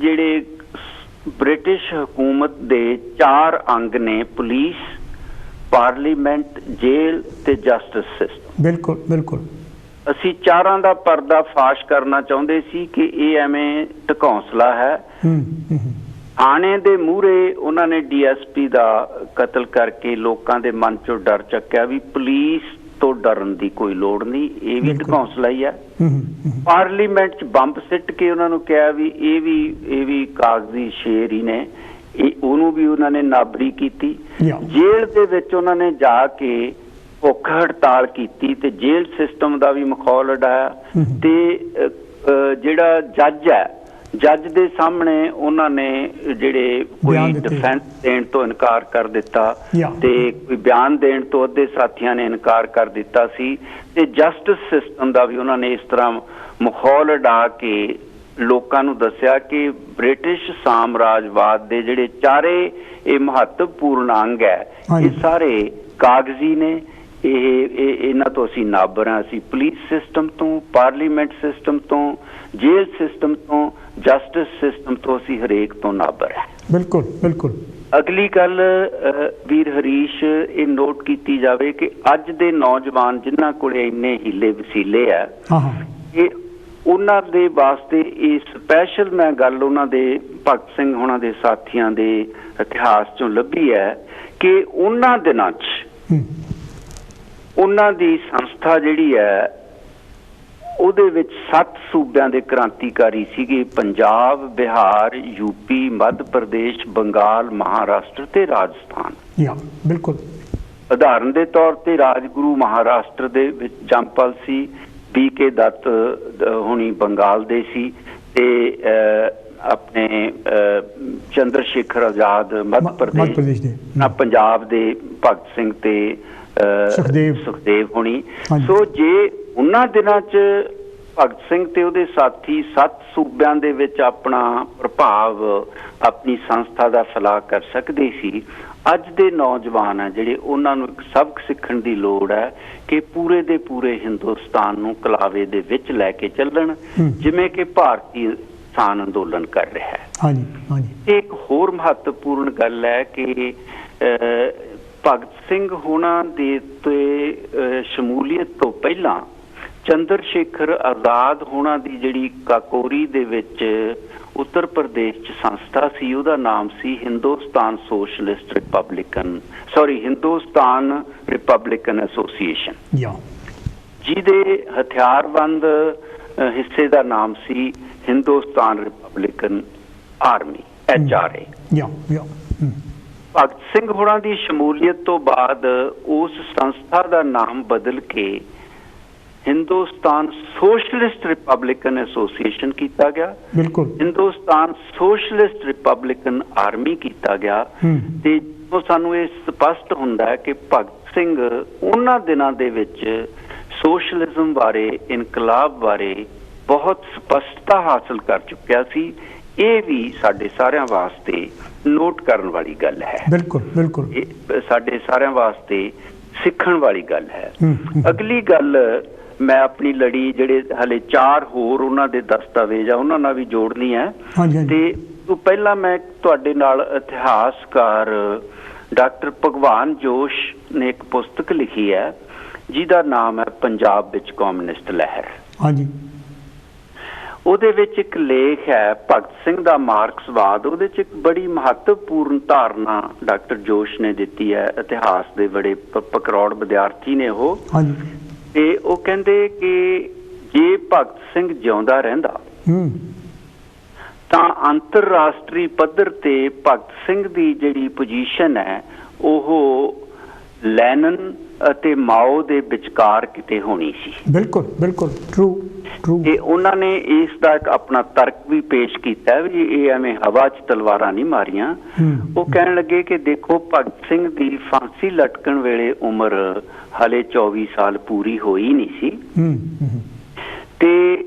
ਜਿਹੜੇ ਬ੍ਰਿਟਿਸ਼ ਹਕੂਮਤ ਦੇ 4 ਅੰਗ ਨੇ, ਪੁਲਿਸ, ਪਾਰਲੀਮੈਂਟ, ਜੇਲ੍ਹ ਤੇ ਜਸਟਿਸ ਸਿਸਟਮ। ਬਿਲਕੁਲ ਬਿਲकुल ਅਸੀਂ 4ਾਂ ਦਾ ਪਰਦਾ ਫਾਸ਼ ਕਰਨਾ ਚਾਹੁੰਦੇ ਸੀ ਕਿ ਇਹ ਐਵੇਂ ਢਕੌਂਸਲਾ ਹੈ। थाने दे मूहरे उन्होंने DSP का कतल करके लोगों के मन चो डर चक्या भी पुलिस तो डरन की कोई लोड़ नहीं, ये भी ढकौंसला ही है। पार्लीमेंट च बंब सिट के उन्होंने कहा भी ये भी कागजी शेर ही ने, उन्होंने भी उन्होंने नाबरी की। जेल दे विच उन्होंने जाके भुख हड़ताल की ते जेल सिस्टम का भी मखौल उड़ाया ते जिहड़ा जज है जज ਦੇ ਸਾਹਮਣੇ ਉਹਨਾਂ ਨੇ ਜਿਹੜੇ ਕੋਈ ਡਿਫੈਂਸ ਦੇਣ ਤੋਂ ਇਨਕਾਰ ਕਰ ਦਿੱਤਾ ਤੇ ਕੋਈ ਬਿਆਨ ਦੇਣ ਤੋਂ ਅੱਧੇ ਸਾਥੀਆਂ ਨੇ ਇਨਕਾਰ ਕਰ ਦਿੱਤਾ ਸੀ ਤੇ ਜਸਟਿਸ ਸਿਸਟਮ ਦਾ ਵੀ ਉਹਨਾਂ ਨੇ ਇਸ ਤਰ੍ਹਾਂ ਮਾਹੌਲ ਉਡਾ ਕੇ ਲੋਕਾਂ ਨੂੰ ਦੱਸਿਆ ਕਿ ਬ੍ਰਿਟਿਸ਼ ਸਾਮਰਾਜਵਾਦ ਦੇ ਜਿਹੜੇ ਚਾਰੇ ਇਹ ਮਹੱਤਵਪੂਰਨ ਅੰਗ ਹੈ ਇਹ ਸਾਰੇ ਕਾਗਜ਼ੀ ਨੇ। ਇਹਨਾਂ ਤੋਂ ਅਸੀਂ ਨਾਬਰ ਹਾਂ। ਅਸੀਂ ਪੁਲਿਸ ਸਿਸਟਮ ਤੋਂ, ਪਾਰਲੀਮੈਂਟ ਸਿਸਟਮ ਤੋਂ, ਜੇਲ੍ਹ ਸਿਸਟਮ ਤੋਂ, ਜਸਟਿਸ ਸਿਸਟਮ ਤੋਂ ਅਸੀਂ ਹਰੇਕ ਤੋਂ ਨਾਬਰ ਹੈ। ਬਿਲਕੁਲ ਬਿਲਕੁਲ। ਅਗਲੀ ਗੱਲ ਵੀਰ ਹਰੀਸ਼ ਇਹ ਨੋਟ ਕੀਤੀ ਜਾਵੇ ਕਿ ਅੱਜ ਦੇ ਨੌਜਵਾਨ ਜਿਨ੍ਹਾਂ ਕੋਲੇ ਇੰਨੇ ਹੀਲੇ ਵਸੀਲੇ ਆ ਇਹ ਉਹਨਾਂ ਦੇ ਵਾਸਤੇ ਇਹ ਸਪੈਸ਼ਲ ਮੈਂ ਗੱਲ ਉਹਨਾਂ ਦੇ ਭਗਤ ਸਿੰਘ ਹੋਣਾ ਦੇ ਸਾਥੀਆਂ ਦੇ ਇਤਿਹਾਸ ਚੋਂ ਲੱਭੀ ਹੈ ਕਿ ਉਹਨਾਂ ਦਿਨਾਂ 'ਚ ਉਹਨਾਂ ਦੀ ਸੰਸਥਾ ਜਿਹੜੀ ਹੈ ਉਹਦੇ ਵਿੱਚ 7 ਸੂਬਿਆਂ ਦੇ ਕ੍ਰਾਂਤੀਕਾਰੀ ਸੀਗੇ, ਪੰਜਾਬ, ਬਿਹਾਰ, ਯੂਪੀ, ਮੱਧ ਪ੍ਰਦੇਸ਼, ਬੰਗਾਲ, ਮਹਾਰਾਸ਼ਟਰ ਤੇ ਰਾਜਸਥਾਨ। ਬਿਲਕੁਲ। ਉਦਾਹਰਨ ਦੇ ਤੌਰ ਤੇ ਰਾਜਗੁਰੂ ਮਹਾਰਾਸ਼ਟਰ ਦੇ ਵਿੱਚ ਜੰਪਲ ਸੀ, BK ਦੱਤ ਹੋਣੀ ਬੰਗਾਲ ਦੇ ਸੀ ਤੇ ਆਪਣੇ ਚੰਦਰ ਸ਼ੇਖਰ ਆਜ਼ਾਦ ਮੱਧ ਪ੍ਰਦੇਸ਼ ਦੇ, ਪੰਜਾਬ ਦੇ ਭਗਤ ਸਿੰਘ ਤੇ ਸੁਖਦੇਵ ਹੋਣੀ। ਸੋ ਜੇ ਉਹਨਾਂ ਦਿਨਾਂ 'ਚ ਭਗਤ ਸਿੰਘ ਤੇ ਉਹਦੇ ਸਾਥੀ 7 ਸੂਬਿਆਂ ਦੇ ਵਿੱਚ ਆਪਣਾ ਪ੍ਰਭਾਵ ਆਪਣੀ ਸੰਸਥਾ ਦਾ ਫੈਲਾਅ ਕਰ ਸਕਦੇ ਸੀ, ਅੱਜ ਦੇ ਨੌਜਵਾਨ ਆ ਜਿਹੜੇ ਉਹਨਾਂ ਨੂੰ ਇੱਕ ਸਬਕ ਸਿੱਖਣ ਦੀ ਲੋੜ ਹੈ ਕਿ ਪੂਰੇ ਦੇ ਪੂਰੇ ਹਿੰਦੁਸਤਾਨ ਨੂੰ ਕਲਾਵੇ ਦੇ ਵਿੱਚ ਲੈ ਕੇ ਚੱਲਣ ਜਿਵੇਂ ਕਿ ਭਾਰਤੀ ਕਿਸਾਨ ਅੰਦੋਲਨ ਕਰ ਰਿਹਾ ਹੈ। ਹਾਂਜੀ ਹਾਂਜੀ। ਇੱਕ ਹੋਰ ਮਹੱਤਵਪੂਰਨ ਗੱਲ ਹੈ ਕਿ ਭਗਤ ਸਿੰਘ ਹੋਣਾ ਦੇ ਤੇ ਸ਼ਮੂਲੀਅਤ ਤੋਂ ਪਹਿਲਾਂ ਚੰਦਰ ਸ਼ੇਖਰ ਆਜ਼ਾਦ ਹੋਣਾ ਦੀ ਜਿਹੜੀ ਕਾਕੋਰੀ ਦੇ ਵਿੱਚ ਉੱਤਰ ਪ੍ਰਦੇਸ਼ 'ਚ ਸੰਸਥਾ ਸੀ ਉਹਦਾ ਨਾਮ ਸੀ ਹਿੰਦੁਸਤਾਨ ਰਿਪਬਲਿਕਨ ਐਸੋਸੀਏਸ਼ਨ, ਜਿਹਦੇ ਹਥਿਆਰਬੰਦ ਹਿੱਸੇ ਦਾ ਨਾਮ ਸੀ Hindustan Republican army HRA। Bhagat Singh ਹੋਰਾਂ ਦੀ ਸ਼ਮੂਲੀਅਤ ਤੋਂ ਬਾਅਦ ਉਸ ਸੰਸਥਾ ਦਾ ਨਾਮ ਬਦਲ ਕੇ ਹਿੰਦੁਸਤਾਨ ਸੋਸ਼ਲਿਸਟ ਰਿਪਬਲਿਕਨ ਐਸੋਸੀਏਸ਼ਨ ਕੀਤਾ ਗਿਆ। ਬਿਲਕੁਲ। ਹਿੰਦੁਸਤਾਨ ਸੋਸ਼ਲਿਸਟ ਰਿਪਬਲਿਕਨ ਆਰਮੀ ਕੀਤਾ ਗਿਆ ਤੇ ਜਦੋਂ ਸਾਨੂੰ ਇਹ ਸਪਸ਼ਟ ਹੁੰਦਾ ਹੈ ਕਿ ਭਗਤ ਸਿੰਘ ਉਹਨਾਂ ਦਿਨਾਂ ਦੇ ਵਿੱਚ ਸੋਸ਼ਲਿਜ਼ਮ ਬਾਰੇ, ਇਨਕਲਾਬ ਬਾਰੇ ਬਹੁਤ ਸਪਸ਼ਟਤਾ ਹਾਸਲ ਕਰ ਚੁੱਕਿਆ ਸੀ। ਇਹ ਵੀ ਸਾਡੇ ਸਾਰਿਆਂ ਵਾਸਤੇ ਨੋਟ ਕਰਨ ਵਾਲੀ ਗੱਲ ਹੈ। ਬਿਲਕੁਲ ਬਿਲਕੁਲ। ਸਾਡੇ ਸਾਰਿਆਂ ਵਾਸਤੇ ਸਿੱਖਣ ਵਾਲੀ ਗੱਲ ਹੈ। ਅਗਲੀ ਗੱਲ ਮੈਂ ਆਪਣੀ ਲੜੀ ਜਿਹੜੇ ਹਲੇ 4 ਹੋਰ ਉਹਨਾਂ ਦੇ ਦਸਤਾਵੇਜ਼ ਆ ਉਹਨਾਂ ਨਾਲ ਵੀ ਜੋੜਨੀ ਹੈ ਤੇ ਤੋਂ ਪਹਿਲਾਂ ਮੈਂ ਤੁਹਾਡੇ ਨਾਲ ਇਤਿਹਾਸਕਾਰ ਡਾਕਟਰ ਭਗਵਾਨ ਜੋਸ਼ ਨੇ ਇੱਕ ਪੁਸਤਕ ਲਿਖੀ ਹੈ ਜਿਹਦਾ ਨਾਮ ਹੈ ਪੰਜਾਬ ਵਿੱਚ ਕਮਿਊਨਿਸਟ ਲਹਿਰ। ਹਾਂਜੀ। ਉਹਦੇ ਵਿੱਚ ਇੱਕ ਲੇਖ ਹੈ ਭਗਤ ਸਿੰਘ ਦਾ ਮਾਰਕਸਵਾਦ। ਉਹਦੇ 'ਚ ਇੱਕ ਬੜੀ ਮਹੱਤਵਪੂਰਨ ਧਾਰਨਾ ਡਾਕਟਰ ਜੋਸ਼ ਨੇ ਦਿੱਤੀ ਹੈ। ਇਤਿਹਾਸ ਦੇ ਬੜੇ ਪਕਰੌੜ ਵਿਦਿਆਰਥੀ ਨੇ ਉਹ ਤੇ ਉਹ ਕਹਿੰਦੇ ਕਿ ਜੇ ਭਗਤ ਸਿੰਘ ਜਿਉਂਦਾ ਰਹਿੰਦਾ ਤਾਂ ਅੰਤਰਰਾਸ਼ਟਰੀ ਪੱਧਰ ਤੇ ਭਗਤ ਸਿੰਘ ਦੀ ਜਿਹੜੀ ਪੋਜੀਸ਼ਨ ਹੈ ਉਹ ਲੈਨਨ ਅਤੇ ਮਾਓ ਦੇ ਵਿਚਕਾਰ ਕਿਤੇ ਹੋਣੀ ਸੀ। ਬਿਲਕੁਲ ਬਿਲਕੁਲ ਟਰੂ। ਤੇ ਉਹਨਾਂ ਨੇ ਇਸ ਦਾ ਇੱਕ ਆਪਣਾ ਤਰਕ ਵੀ ਪੇਸ਼ ਕੀਤਾ ਵੀ ਇਹ ਐਵੇਂ ਹਵਾ 'ਚ ਤਲਵਾਰਾਂ ਨਹੀਂ ਮਾਰੀਆਂ। ਉਹ ਕਹਿਣ ਲੱਗੇ ਕਿ ਦੇਖੋ ਭਗਤ ਸਿੰਘ ਦੀ ਫਾਂਸੀ ਲਟਕਣ ਵੇਲੇ ਉਮਰ ਹਲੇ 24 ਸਾਲ ਪੂਰੀ ਹੋਈ ਨਹੀਂ ਸੀ ਤੇ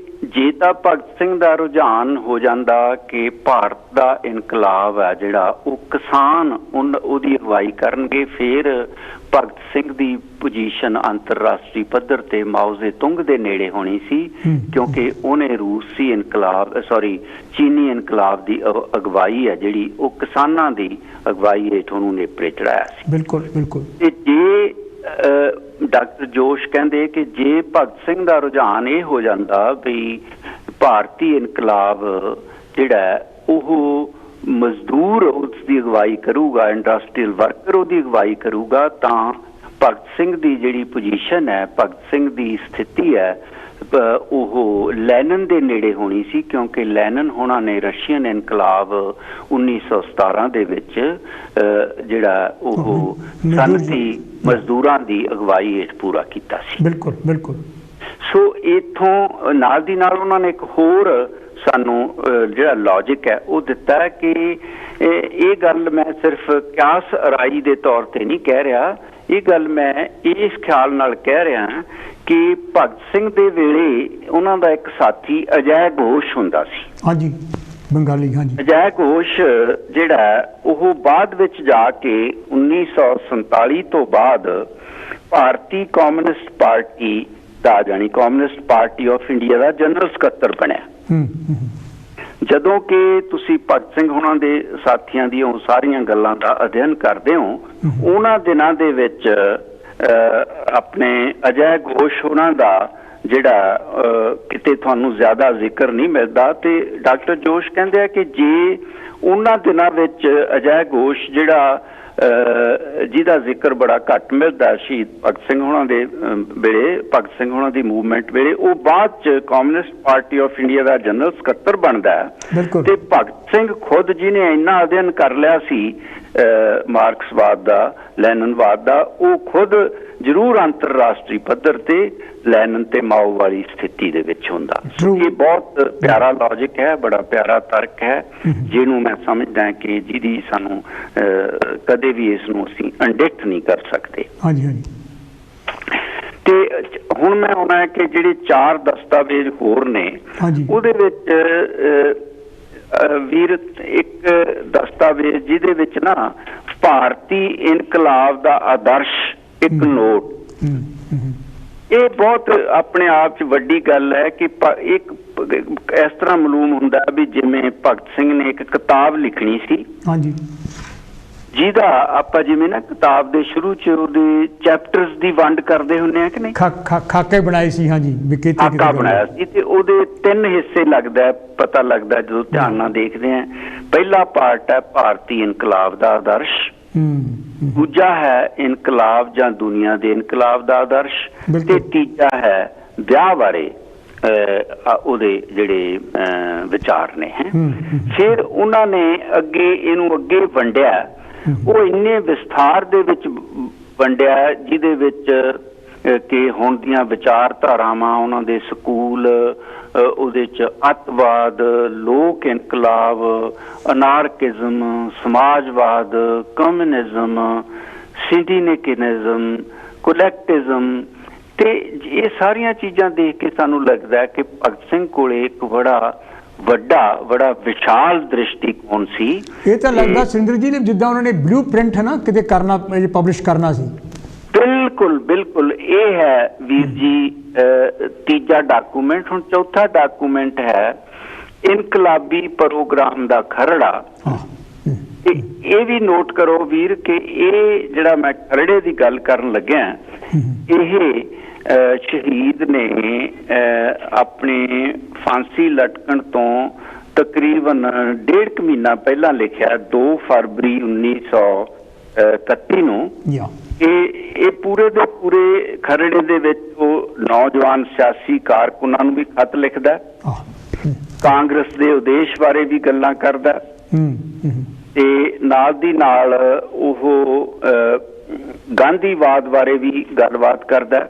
ਜੇ ਤਾਂ ਭਗਤ ਸਿੰਘ ਦਾ ਰੁਝਾਨ ਹੋ ਜਾਂਦਾ ਕਿ ਭਾਰਤ ਦਾ ਇਨਕਲਾਬ ਹੈ ਜਿਹੜਾ ਉਹ ਕਿਸਾਨ ਉਹਦੀ ਅਗਵਾਈ ਕਰਨਗੇ, ਫਿਰ ਭਗਤ ਸਿੰਘ ਦੀ ਪੋਜੀਸ਼ਨ ਅੰਤਰਰਾਸ਼ਟਰੀ ਪੱਧਰ ਤੇ ਮਾਓ ਜ਼ੇਤੁੰਗ ਦੇ ਨੇੜੇ ਹੋਣੀ ਸੀ ਕਿਉਂਕਿ ਉਹਨੇ ਚੀਨੀ ਇਨਕਲਾਬ ਦੀ ਅਗਵਾਈ ਹੈ ਜਿਹੜੀ ਉਹ ਕਿਸਾਨਾਂ ਦੀ ਅਗਵਾਈ ਹੇਠ ਉਹਨੂੰ ਨੇਪਰੇ ਚੜਾਇਆ ਸੀ। ਬਿਲਕੁਲ ਬਿਲਕੁਲ। ਤੇ ਜੇ ਡਾਕਟਰ ਜੋਸ਼ ਕਹਿੰਦੇ ਕਿ ਜੇ ਭਗਤ ਸਿੰਘ ਦਾ ਰੁਝਾਨ ਇਹ ਹੋ ਜਾਂਦਾ ਵੀ ਭਾਰਤੀ ਇਨਕਲਾਬ ਜਿਹੜਾ ਉਹ ਮਜ਼ਦੂਰ ਉਸ ਦੀ ਅਗਵਾਈ ਕਰੂਗਾ, ਇੰਡਸਟਰੀਅਲ ਵਰਕਰ ਉਹਦੀ ਅਗਵਾਈ ਕਰੂਗਾ, ਤਾਂ ਭਗਤ ਸਿੰਘ ਦੀ ਜਿਹੜੀ ਪੋਜੀਸ਼ਨ ਹੈ, ਭਗਤ ਸਿੰਘ ਦੀ ਸਥਿਤੀ ਹੈ ਉਹ ਲੈਨਨ ਦੇ ਨੇੜੇ ਹੋਣੀ ਸੀ ਕਿਉਂਕਿ ਲੈਨਨ ਹੋਣਾ ਨੇ ਰਸ਼ੀਅਨ ਇਨਕਲਾਬ 1917 ਦੇ ਵਿੱਚ ਜਿਹੜਾ ਉਹ ਸਨਅਤੀ ਮਜ਼ਦੂਰਾਂ ਦੀ ਅਗਵਾਈ ਹੇਠ ਪੂਰਾ ਕੀਤਾ ਸੀ। ਬਿਲਕੁਲ ਬਿਲਕੁਲ। ਸੋ ਇੱਥੋਂ ਨਾਲ ਦੀ ਨਾਲ ਉਹਨਾਂ ਨੇ ਇੱਕ ਹੋਰ सानू जिहड़ा लॉजिक है वो दिता है कि ये गल मैं सिर्फ क्यास अराई दे तौर ते नहीं कह रहा, ये गल मैं इस ख्याल नाल कह रहा कि भगत सिंह दे वेले उन्हां दा एक साथी अजय घोष हुंदा सी। हाँ जी, बंगाली। हाँ जी, अजय घोष जिहड़ा ओह बाद विच जाके 1947 तो बाद भारतीय कम्युनिस्ट पार्टी दा जानी कम्युनिस्ट पार्टी ऑफ इंडिया दा जनरल सकत्तर बनिया। ਜਦੋਂ कि ਤੁਸੀਂ भगत सिंह हुणां दे साथियां दी ਉਹ ਸਾਰੀਆਂ ਗੱਲਾਂ ਦਾ ਅਧਿਐਨ ਕਰਦੇ ਹੋ, ਉਹਨਾਂ ਦਿਨਾਂ ਦੇ ਵਿੱਚ ਆਪਣੇ ਅਜੈ ਘੋਸ਼ ਉਹਨਾਂ ਦਾ ਜਿਹੜਾ ਕਿਤੇ ਤੁਹਾਨੂੰ ਜ਼ਿਆਦਾ ਜ਼ਿਕਰ ਨਹੀਂ ਮਿਲਦਾ। ਤੇ ਡਾਕਟਰ ਜੋਸ਼ ਕਹਿੰਦੇ ਆ ਕਿ ਜੇ ਉਹਨਾਂ ਦਿਨਾਂ ਵਿੱਚ ਅਜੈ ਘੋਸ਼ ਜਿਹੜਾ ਜਿਹਦਾ ਜ਼ਿਕਰ ਬੜਾ ਘੱਟ ਮਿਲਦਾ ਸ਼ਹੀਦ ਭਗਤ ਸਿੰਘ ਹੋਣਾ ਦੇ ਵੇਲੇ, ਭਗਤ ਸਿੰਘ ਹੋਣਾ ਦੀ ਮੂਵਮੈਂਟ ਵੇਲੇ, ਉਹ ਬਾਅਦ ਚ communist party of India the general ਸਕੱਤਰ ਬਣਦਾ ਹੈ। ਤੇ ਭਗਤ ਸਿੰਘ ਖੁਦ ਜਿਹਨੇ ਇੰਨਾ ਅਧਿਐਨ ਕਰ ਲਿਆ ਸੀ ਮਾਰਕਸਵਾਦ ਦਾ, ਲੈਨਨਵਾਦ ਦਾ, ਉਹ ਖੁਦ ਜ਼ਰੂਰ ਅੰਤਰਰਾਸ਼ਟਰੀ ਪੱਧਰ ਤੇ ਲੈਨਨ ਤੇ ਮਾਓ ਵਾਲੀ ਸਥਿਤੀ ਦੇ ਵਿੱਚ ਹੁੰਦਾ। ਇਹ ਬਹੁਤ ਪਿਆਰਾ ਲੌਜਿਕ ਹੈ, ਬੜਾ ਪਿਆਰਾ ਤਰਕ ਹੈ, ਜਿਹਨੂੰ ਮੈਂ ਸਮਝਦਾ ਕਿ ਜਿਹਦੀ ਸਾਨੂੰ ਕਦੇ ਵੀ ਇਸ ਨੂੰ ਅਸੀਂ ਅਣਡਿੱਠ ਨਹੀਂ ਕਰ ਸਕਦੇ। ਹਾਂਜੀ ਹਾਂਜੀ। ਤੇ ਹੁਣ ਮੈਂ ਆਉਣਾ ਕਿ ਜਿਹੜੇ 4 ਦਸਤਾਵੇਜ਼ ਹੋਰ ਨੇ ਉਹਦੇ ਵਿੱਚ ਵੀਰ ਇੱਕ ਦਸਤਾਵੇਜ਼ ਜਿਹਦੇ ਵਿੱਚ ਨਾ ਭਾਰਤੀ ਇਨਕਲਾਬ ਦਾ ਆਦਰਸ਼ ਇੱਕ ਨੋਟ, ਇਹ ਬਹੁਤ ਆਪਣੇ ਆਪ 'ਚ ਵੱਡੀ ਗੱਲ ਹੈ ਕਿ ਇੱਕ ਇਸ ਤਰ੍ਹਾਂ ਮਾਲੂਮ ਹੁੰਦਾ ਵੀ ਜਿਵੇਂ ਭਗਤ ਸਿੰਘ ਨੇ ਇੱਕ ਕਿਤਾਬ ਲਿਖਣੀ ਸੀ, ਜਿਹਦਾ ਆਪਾਂ ਜਿਵੇਂ ਨਾ ਕਿਤਾਬ ਦੇ ਸ਼ੁਰੂ 'ਚ ਉਹਦੇ ਚੈਪਟਰਸ ਦੀ ਵੰਡ ਕਰਦੇ ਹੁੰਦੇ ਆ ਕਿ ਨਹੀਂ, ਖਾਕੇ ਬਣਾਏ ਸੀ। ਹਾਂਜੀ, ਖਾਕਾ ਬਣਾਇਆ ਸੀ ਤੇ ਉਹਦੇ 3 ਹਿੱਸੇ ਲੱਗਦਾ, ਪਤਾ ਲੱਗਦਾ ਜਦੋਂ ਧਿਆਨ ਨਾਲ ਦੇਖਦੇ ਆ। ਪਹਿਲਾ ਪਾਰਟ ਹੈ ਭਾਰਤੀ ਇਨਕਲਾਬ ਦਾ ਆਦਰਸ਼, ਦੂਜਾ ਹੈ ਇਨਕਲਾਬ ਜਾਂ ਦੁਨੀਆ ਦੇ ਇਨਕਲਾਬ ਦਾ ਆਦਰਸ਼, ਤੇ ਤੀਜਾ ਹੈ ਵਿਆਹ ਬਾਰੇ ਉਹਦੇ ਜਿਹੜੇ ਵਿਚਾਰ ਨੇ। ਫਿਰ ਉਹਨਾਂ ਨੇ ਅੱਗੇ ਇਹਨੂੰ ਅੱਗੇ ਵੰਡਿਆ, ਉਹ ਇੰਨੇ ਵਿਸਥਾਰ ਦੇ ਵਿੱਚ ਵੰਡਿਆ ਜਿਹਦੇ ਵਿੱਚ ਕਿ ਹੁਣ ਦੀਆਂ ਵਿਚਾਰਧਾਰਾਵਾਂ, ਉਹਨਾਂ ਦੇ ਸਕੂਲ, ਉਹਦੇ 'ਚ ਅੱਤਵਾਦ, ਲੋਕ ਇਨਕਲਾਬ, ਅਨਾਰਕਿਜ਼ਮ, ਸਮਾਜਵਾਦ, ਕਮਿਊਨਿਜ਼ਮ, ਸਿੰਡੀਨੇਕਿਜ਼ਮ, ਕੋਲੈਕਟਿਜ਼ਮ, ਤੇ ਇਹ ਸਾਰੀਆਂ ਚੀਜ਼ਾਂ ਦੇਖ ਕੇ ਸਾਨੂੰ ਲੱਗਦਾ ਕਿ ਭਗਤ ਸਿੰਘ ਕੋਲੇ ਇੱਕ ਬੜਾ ਵਿਸ਼ਾਲ ਦ੍ਰਿਸ਼ਟੀਕੋਣ ਸੀ। ਇਹ ਤਾਂ ਲੱਗਦਾ ਸੁਰਿੰਦਰ ਜੀ ਨੇ ਜਿੱਦਾਂ ਉਹਨਾਂ ਨੇ ਬਲੂ ਪ੍ਰਿੰਟ ਹੈ ਨਾ ਕਿਤੇ ਕਰਨਾ, ਪਬਲਿਸ਼ ਕਰਨਾ ਸੀ। ਬਿਲਕੁਲ ਬਿਲਕੁਲ, ਇਹ ਹੈ ਵੀਰ ਜੀ ਤੀਜਾ ਡਾਕੂਮੈਂਟ। ਹੁਣ ਚੌਥਾ ਡਾਕੂਮੈਂਟ ਹੈ ਇਨਕਲਾਬੀ ਪ੍ਰੋਗਰਾਮ ਦਾ ਖਰੜਾ। ਇਹ ਵੀ ਨੋਟ ਕਰੋ ਵੀਰ ਕਿ ਇਹ ਜਿਹੜਾ ਮੈਂ ਖਰੜੇ ਦੀ ਗੱਲ ਕਰਨ ਲੱਗਿਆ, ਇਹ ਸ਼ਹੀਦ ਨੇ ਆਪਣੇ ਫਾਂਸੀ ਲਟਕਣ ਤੋਂ ਤਕਰੀਬਨ 1.5 ਮਹੀਨਾ ਪਹਿਲਾਂ ਲਿਖਿਆ, 2 ਫਰਵਰੀ 1931 ਨੂੰ। ਇਹ ਪੂਰੇ ਦੇ ਪੂਰੇ ਖਰੜੇ ਦੇ ਵਿੱਚ ਉਹ ਨੌਜਵਾਨ ਸਿਆਸੀ ਕਾਰਕੁਨਾਂ ਨੂੰ ਵੀ ਖਤ ਲਿਖਦਾ, ਕਾਂਗਰਸ ਦੇ ਉਦੇਸ਼ ਬਾਰੇ ਵੀ ਗੱਲਾਂ ਕਰਦਾ, ਤੇ ਨਾਲ ਦੀ ਨਾਲ ਉਹ ਗਾਂਧੀਵਾਦ ਬਾਰੇ ਵੀ ਗੱਲਬਾਤ ਕਰਦਾ,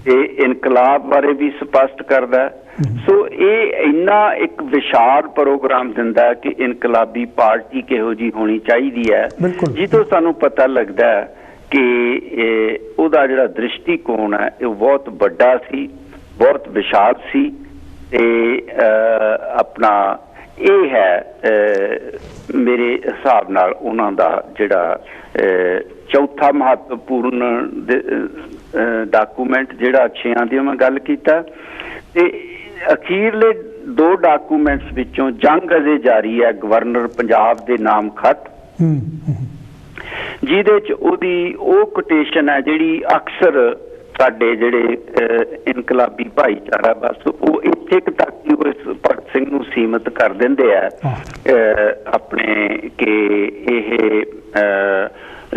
ਤੇ ਇਨਕਲਾਬ ਬਾਰੇ ਵੀ ਸਪਸ਼ਟ ਕਰਦਾ। ਸੋ ਇਹ ਇੰਨਾ ਇੱਕ ਵਿਸ਼ਾਲ ਪ੍ਰੋਗਰਾਮ ਦਿੰਦਾ ਕਿ ਇਨਕਲਾਬੀ ਪਾਰਟੀ ਕਿਹੋ ਜਿਹੀ ਹੋਣੀ ਚਾਹੀਦੀ ਹੈ, ਜਿੱਥੋਂ ਸਾਨੂੰ ਪਤਾ ਲੱਗਦਾ ਕਿ ਉਹਦਾ ਜਿਹੜਾ ਦ੍ਰਿਸ਼ਟੀਕੋਣ ਹੈ ਇਹ ਬਹੁਤ ਵੱਡਾ ਸੀ, ਬਹੁਤ ਵਿਸ਼ਾਲ ਸੀ। ਤੇ ਆਪਣਾ ਇਹ ਹੈ ਮੇਰੇ ਹਿਸਾਬ ਨਾਲ ਉਹਨਾਂ ਦਾ ਜਿਹੜਾ ਚੌਥਾ ਮਹੱਤਵਪੂਰਨ ਡਾਕੂਮੈਂਟ, ਜਿਹੜਾ 6 ਦੀ ਮੈਂ ਗੱਲ ਕੀਤਾ। ਤੇ ਅਖੀਰਲੇ 2 ਡਾਕੂਮੈਂਟਸ ਵਿੱਚੋਂ ਜੰਗ ਅਜੇ ਜਾਰੀ ਹੈ, ਗਵਰਨਰ ਪੰਜਾਬ ਦੇ ਨਾਮ ਖਤ, ਜਿਹਦੇ 'ਚ ਉਹਦੀ ਉਹ ਕੋਟੇਸ਼ਨ ਹੈ ਜਿਹੜੀ ਅਕਸਰ ਸਾਡੇ ਜਿਹੜੇ ਇਨਕਲਾਬੀ ਭਾਈਚਾਰਾ ਬਸ ਉਹ ਇੱਥੇ ਤੱਕ ਹੀ ਭਗਤ ਸਿੰਘ ਨੂੰ ਸੀਮਿਤ ਕਰ ਦਿੰਦੇ ਆ ਆਪਣੇ ਕਿ ਇਹ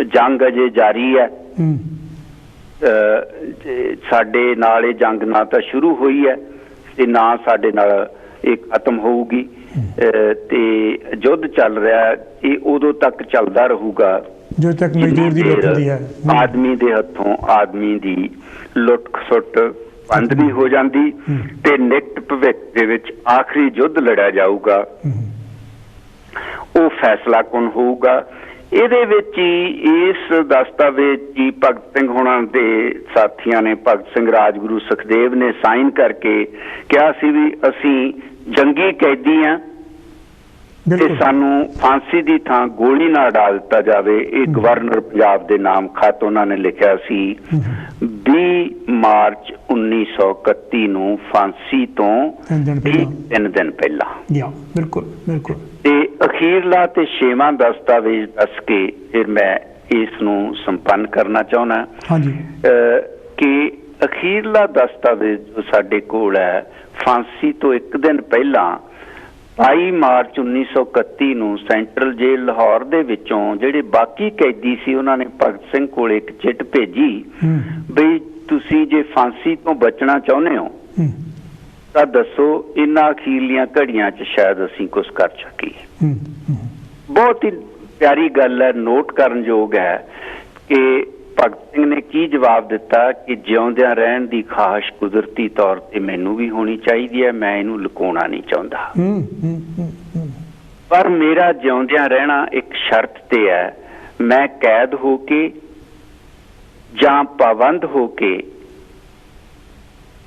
ਜੰਗ ਅਜੇ ਜਾਰੀ ਹੈ, ਸਾਡੇ ਨਾਲ ਇਹ ਜੰਗ ਨਾ ਤਾਂ ਸ਼ੁਰੂ ਹੋਈ ਹੈ ਤੇ ਨਾ ਸਾਡੇ ਨਾਲ ਇਹ ਖਤਮ ਹੋਊਗੀ, ਤੇ ਯੁੱਧ ਚੱਲ ਰਿਹਾ, ਇਹ ਉਦੋਂ ਤੱਕ ਚੱਲਦਾ ਰਹੂਗਾ ਜਦੋਂ ਤੱਕ ਮਜ਼ਦੂਰ ਦੀ ਲੁੱਟ ਹੁੰਦੀ ਹੈ, ਆਦਮੀ ਦੇ ਹੱਥੋਂ ਆਦਮੀ ਦੀ ਲੁੱਟ ਖਸੁੱਟ, ਬੰਦ ਵੀ ਹੋ ਜਾਂਦੀ ਤੇ ਨਿਕਟ ਭਵਿੱਖ ਦੇ ਵਿੱਚ ਆਖਰੀ ਯੁੱਧ ਲੜਿਆ ਜਾਊਗਾ, ਉਹ ਫੈਸਲਾ ਕੁਨ ਹੋਊਗਾ। ਇਹਦੇ ਵਿੱਚ ਹੀ ਇਸ ਦਸਤਾਵੇਜ਼ ਹੀ ਭਗਤ ਸਿੰਘ ਹੋਣਾ ਦੇ ਸਾਥੀਆਂ ਨੇ, ਭਗਤ ਸਿੰਘ, ਰਾਜਗੁਰੂ ਸੁਖਦੇਵ ਨੇ ਸਾਈਨ ਕਰਕੇ ਕਿਹਾ ਸੀ ਵੀ ਅਸੀਂ ਜੰਗੀ ਕੈਦੀ ਆ ਤੇ ਸਾਨੂੰ ਫਾਂਸੀ ਦੀ ਥਾਂ ਗੋਲੀ ਨਾਲ ਉਡਾ ਦਿੱਤਾ ਜਾਵੇ। ਇਹ ਗਵਰਨਰ ਪੰਜਾਬ ਦੇ ਨਾਮ ਖਤ ਉਹਨਾਂ ਨੇ ਲਿਖਿਆ ਸੀ 20 ਮਾਰਚ 1931 ਨੂੰ, ਫਾਂਸੀ ਤੋਂ 3 ਦਿਨ ਪਹਿਲਾਂ। ਬਿਲਕੁਲ ਬਿਲਕੁਲ। ਤੇ ਅਖੀਰਲਾ ਤੇ 6ਵਾਂ ਦਸਤਾਵੇਜ਼ ਦੱਸ ਕੇ ਫਿਰ ਮੈਂ ਇਸ ਨੂੰ ਸੰਪੰਨ ਕਰਨਾ ਚਾਹੁੰਦਾ ਕਿ ਅਖੀਰਲਾ ਦਸਤਾਵੇਜ਼ ਜੋ ਸਾਡੇ ਕੋਲ ਹੈ, ਫਾਂਸੀ ਤੋਂ 1 ਦਿਨ ਪਹਿਲਾਂ 22 ਮਾਰਚ 1931 ਨੂੰ ਸੈਂਟਰਲ ਜੇਲ੍ਹ ਲਾਹੌਰ ਦੇ ਵਿੱਚੋਂ ਜਿਹੜੇ ਬਾਕੀ ਕੈਦੀ ਸੀ ਉਹਨਾਂ ਨੇ ਭਗਤ ਸਿੰਘ ਕੋਲ ਇੱਕ ਚਿੱਠ ਭੇਜੀ ਬਈ ਤੁਸੀਂ ਜੇ ਫਾਂਸੀ ਤੋਂ ਬਚਣਾ ਚਾਹੁੰਦੇ ਹੋ ਤਾਂ ਦੱਸੋ, ਇਹਨਾਂ ਅਖੀਰਲੀਆਂ ਘੜੀਆਂ 'ਚ ਸ਼ਾਇਦ ਅਸੀਂ ਕੁਝ ਕਰ ਸਕੀਏ। ਬਹੁਤ ਹੀ ਪਿਆਰੀ ਗੱਲ ਹੈ, ਨੋਟ ਕਰਨ ਯੋਗ ਹੈ ਕਿ ਭਗਤ ਸਿੰਘ ਨੇ ਕੀ ਜਵਾਬ ਦਿੱਤਾ ਕਿ ਜਿਉਂਦਿਆਂ ਰਹਿਣ ਦੀ ਖਾਹਿਸ਼ ਕੁਦਰਤੀ ਤੌਰ ਤੇ ਮੈਨੂੰ ਵੀ ਹੋਣੀ ਚਾਹੀਦੀ ਹੈ, ਮੈਂ ਇਹਨੂੰ ਲੁਕਾਉਣਾ ਨਹੀਂ ਚਾਹੁੰਦਾ, ਪਰ ਮੇਰਾ ਜਿਉਂਦਿਆਂ ਰਹਿਣਾ ਇੱਕ ਸ਼ਰਤ ਤੇ ਹੈ, ਮੈਂ ਕੈਦ ਹੋ ਕੇ ਜਾਂ ਪਾਬੰਦ ਹੋ ਕੇ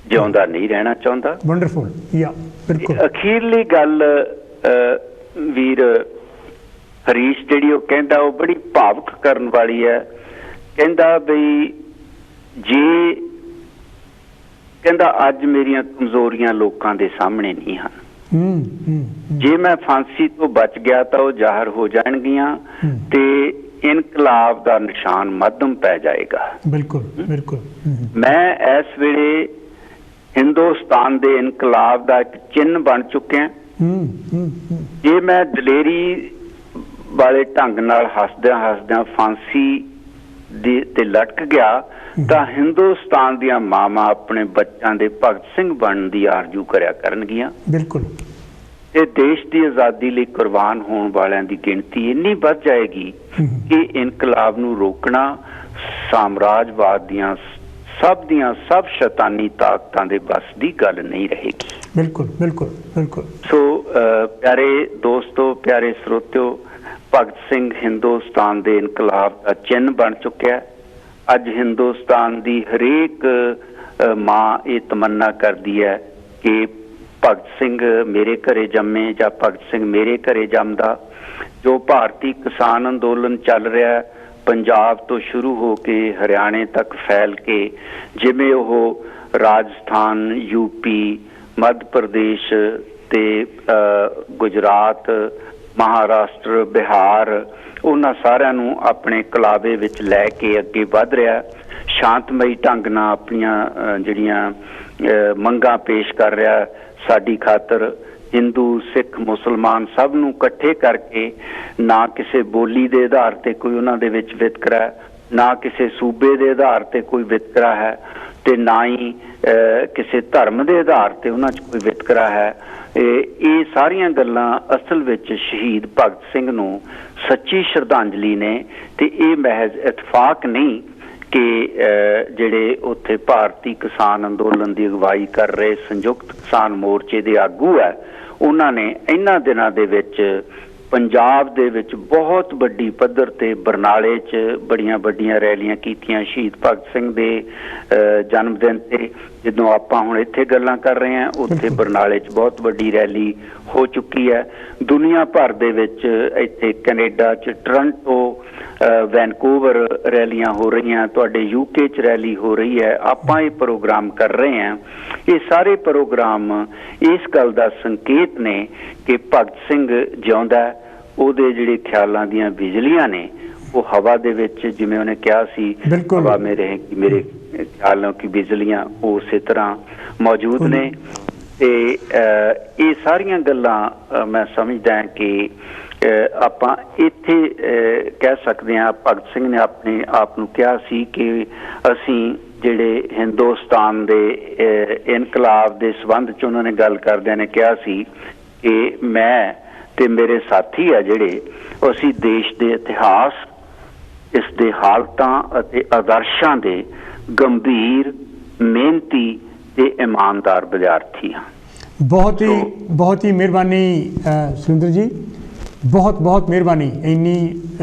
ਜਿਉਂਦਾ ਨਹੀਂ ਰਹਿਣਾ ਚਾਹੁੰਦਾ। ਵੰਡਰਫੁਲ। ਬਿਲਕੁਲ। ਅਖੀਰਲੀ ਗੱਲ ਵੀਰ ਹਰੀਸ਼ ਜਿਹੜੀ ਉਹ ਕਹਿੰਦਾ, ਉਹ ਬੜੀ ਭਾਵੁਕ ਕਰਨ ਵਾਲੀ ਹੈ। ਕਹਿੰਦਾ ਬਈ ਜੇ ਕਹਿੰਦਾ ਅੱਜ ਮੇਰੀਆਂ ਕਮਜ਼ੋਰੀਆਂ ਲੋਕਾਂ ਦੇ ਸਾਹਮਣੇ ਨਹੀਂ ਹਨ, ਜੇ ਮੈਂ ਫਾਂਸੀ ਤੋਂ ਬਚ ਗਿਆ ਤਾਂ ਉਹ ਜ਼ਾਹਰ ਹੋ ਜਾਣਗੀਆਂ ਤੇ ਇਨਕਲਾਬ ਦਾ ਨਿਸ਼ਾਨ ਮੱਧਮ ਪੈ ਜਾਏਗਾ। ਬਿਲਕੁਲ ਬਿਲਕੁਲ। ਮੈਂ ਇਸ ਵੇਲੇ ਹਿੰਦੁਸਤਾਨ ਦੇ ਇਨਕਲਾਬ ਦਾ ਇੱਕ ਚਿੰਨ੍ਹ ਬਣ ਚੁੱਕਿਆ। ਜੇ ਮੈਂ ਦਲੇਰੀ ਵਾਲੇ ਢੰਗ ਨਾਲ ਹੱਸਦਿਆਂ ਫਾਂਸੀ ਤੇ ਲਟਕ ਗਿਆ ਤਾਂ ਹਿੰਦੁਸਤਾਨ ਦੀਆਂ ਮਾਵਾਂ ਆਪਣੇ ਬੱਚਿਆਂ ਦੇ ਭਗਤ ਸਿੰਘ ਬਣਨ ਦੀ ਆਰਜ਼ੂ ਕਰਿਆ ਕਰਨਗੀਆਂ। ਬਿਲਕੁਲ। ਇਹ ਦੇਸ਼ ਦੀ ਆਜ਼ਾਦੀ ਲਈ ਕੁਰਬਾਨ ਹੋਣ ਵਾਲਿਆਂ ਦੀ ਗਿਣਤੀ ਇੰਨੀ ਵੱਧ ਜਾਏਗੀ ਕਿ ਇਨਕਲਾਬ ਨੂੰ ਰੋਕਣਾ ਸਾਮਰਾਜਵਾਦ ਦੀਆਂ ਸਭ ਸ਼ੈਤਾਨੀ ਤਾਕਤਾਂ ਦੇ ਬਸ ਦੀ ਗੱਲ ਨਹੀਂ ਰਹੇਗੀ। ਬਿਲਕੁਲ ਬਿਲਕੁਲ ਬਿਲਕੁਲ। ਸੋ ਪਿਆਰੇ ਦੋਸਤੋ, ਪਿਆਰੇ ਸਰੋਤਿਓ, ਭਗਤ ਸਿੰਘ ਹਿੰਦੁਸਤਾਨ ਦੇ ਇਨਕਲਾਬ ਦਾ ਚਿੰਨ੍ਹ ਬਣ ਚੁੱਕਿਆ। ਅੱਜ ਹਿੰਦੁਸਤਾਨ ਦੀ ਹਰੇਕ ਮਾਂ ਇਹ ਤਮੰਨਾ ਕਰਦੀ ਹੈ ਕਿ ਭਗਤ ਸਿੰਘ ਮੇਰੇ ਘਰੇ ਜੰਮੇ ਜਾਂ ਭਗਤ ਸਿੰਘ ਮੇਰੇ ਘਰੇ ਜੰਮਦਾ। ਜੋ ਭਾਰਤੀ ਕਿਸਾਨ ਅੰਦੋਲਨ ਚੱਲ ਰਿਹਾ ਪੰਜਾਬ ਤੋਂ ਸ਼ੁਰੂ ਹੋ ਕੇ ਹਰਿਆਣੇ ਤੱਕ ਫੈਲ ਕੇ, ਜਿਵੇਂ ਉਹ ਰਾਜਸਥਾਨ, ਯੂਪੀ, ਮੱਧ ਪ੍ਰਦੇਸ਼ ਤੇ ਗੁਜਰਾਤ, ਮਹਾਰਾਸ਼ਟਰ, ਬਿਹਾਰ, ਉਹਨਾਂ ਸਾਰਿਆਂ ਨੂੰ ਆਪਣੇ ਕਲਾਵੇ ਵਿੱਚ ਲੈ ਕੇ ਅੱਗੇ ਵੱਧ ਰਿਹਾ। ਸ਼ਾਂਤਮਈ ਢੰਗ ਨਾਲ ਆਪਣੀਆਂ ਜਿਹੜੀਆਂ ਮੰਗਾਂ ਪੇਸ਼ ਕਰ ਰਿਹਾ ਸਾਡੀ ਖਾਤਰ। ਹਿੰਦੂ, ਸਿੱਖ, ਮੁਸਲਮਾਨ ਸਭ ਨੂੰ ਇਕੱਠੇ ਕਰਕੇ, ਨਾ ਕਿਸੇ ਬੋਲੀ ਦੇ ਆਧਾਰ ਤੇ ਕੋਈ ਉਹਨਾਂ ਦੇ ਵਿੱਚ ਵਿਤਕਰਾ, ਨਾ ਕਿਸੇ ਸੂਬੇ ਦੇ ਆਧਾਰ ਤੇ ਕੋਈ ਵਿਤਕਰਾ ਹੈ ਤੇ ਨਾ ਹੀ ਕਿਸੇ ਧਰਮ ਦੇ ਆਧਾਰ ਤੇ ਉਹਨਾਂ 'ਚ ਕੋਈ ਵਿਤਕਰਾ ਹੈ। ਇਹ ਸਾਰੀਆਂ ਗੱਲਾਂ ਅਸਲ ਵਿੱਚ ਸ਼ਹੀਦ ਭਗਤ ਸਿੰਘ ਨੂੰ ਸੱਚੀ ਸ਼ਰਧਾਂਜਲੀ ਨੇ ਤੇ ਇਹ ਮਹਿਜ਼ ਇਤਫਾਕ ਨਹੀਂ ਕਿ ਜਿਹੜੇ ਉੱਥੇ ਭਾਰਤੀ ਕਿਸਾਨ ਅੰਦੋਲਨ ਦੀ ਅਗਵਾਈ ਕਰ ਰਹੇ ਸੰਯੁਕਤ ਕਿਸਾਨ ਮੋਰਚੇ ਦੇ ਆਗੂ ਹੈ, ਉਹਨਾਂ ਨੇ ਇਹਨਾਂ ਦਿਨਾਂ ਦੇ ਵਿੱਚ ਪੰਜਾਬ ਦੇ ਵਿੱਚ ਬਹੁਤ ਵੱਡੀ ਪੱਧਰ ਤੇ ਬਰਨਾਲੇ 'ਚ ਬੜੀਆਂ ਵੱਡੀਆਂ ਰੈਲੀਆਂ ਕੀਤੀਆਂ ਸ਼ਹੀਦ ਭਗਤ ਸਿੰਘ ਦੇ ਜਨਮ ਦਿਨ ਤੇ। ਜਦੋਂ ਆਪਾਂ ਹੁਣ ਇੱਥੇ ਗੱਲਾਂ ਕਰ ਰਹੇ ਹਾਂ, ਉੱਥੇ ਬਰਨਾਲੇ 'ਚ ਬਹੁਤ ਵੱਡੀ ਰੈਲੀ ਹੋ ਚੁੱਕੀ ਹੈ। ਦੁਨੀਆ ਭਰ ਦੇ ਵਿੱਚ ਇੱਥੇ ਕੈਨੇਡਾ 'ਚ ਟੋਰਾਂਟੋ, ਵੈਨਕੂਵਰ ਰੈਲੀਆਂ ਹੋ ਰਹੀਆਂ, ਤੁਹਾਡੇ ਯੂਕੇ 'ਚ ਰੈਲੀ ਹੋ ਰਹੀ ਹੈ। ਆਪਾਂ ਇਹ ਪ੍ਰੋਗਰਾਮ ਕਰ ਰਹੇ ਹਾਂ। ਇਹ ਸਾਰੇ ਪ੍ਰੋਗਰਾਮ ਇਸ ਗੱਲ ਦਾ ਸੰਕੇਤ ਨੇ ਕਿ ਭਗਤ ਸਿੰਘ ਜਿਉਂਦਾ, ਉਹਦੇ ਜਿਹੜੇ ਖਿਆਲਾਂ ਦੀਆਂ ਬਿਜਲੀਆਂ ਨੇ ਉਹ ਹਵਾ ਦੇ ਵਿੱਚ, ਜਿਵੇਂ ਉਹਨੇ ਕਿਹਾ ਸੀ ਹਵਾ ਮੇਰੇ ਖਿਆਲਾਂ ਕੀ ਬਿਜਲੀਆਂ, ਉਸੇ ਤਰ੍ਹਾਂ ਮੌਜੂਦ ਨੇ। ਤੇ ਇਹ ਸਾਰੀਆਂ ਗੱਲਾਂ ਮੈਂ ਸਮਝਦਾ ਕਿ ਆਪਾਂ ਇੱਥੇ ਕਹਿ ਸਕਦੇ ਹਾਂ। ਭਗਤ ਸਿੰਘ ਨੇ ਆਪਣੇ ਆਪ ਨੂੰ ਕਿਹਾ ਸੀ ਕਿ ਅਸੀਂ ਜਿਹੜੇ ਹਿੰਦੁਸਤਾਨ ਦੇ ਇਨਕਲਾਬ ਦੇ ਸੰਬੰਧ 'ਚ ਉਹਨਾਂ ਨੇ ਗੱਲ ਕਰਦਿਆਂ ਨੇ ਕਿਹਾ ਸੀ ਕਿ ਮੈਂ ਤੇ ਮੇਰੇ ਸਾਥੀ ਆ ਜਿਹੜੇ, ਅਸੀਂ ਦੇਸ਼ ਦੇ ਇਤਿਹਾਸ, ਇਸ ਦੇ ਹਾਲਤਾਂ ਅਤੇ ਆਦਰਸ਼ਾਂ ਦੇ ਗੰਭੀਰ, ਮਿਹਨਤੀ ਤੇ ਇਮਾਨਦਾਰ ਵਿਦਿਆਰਥੀ ਹਾਂ। बहुत ही मेहरबानी सुरेंद्र जी, बहुत बहुत मेहरबानी इन्नी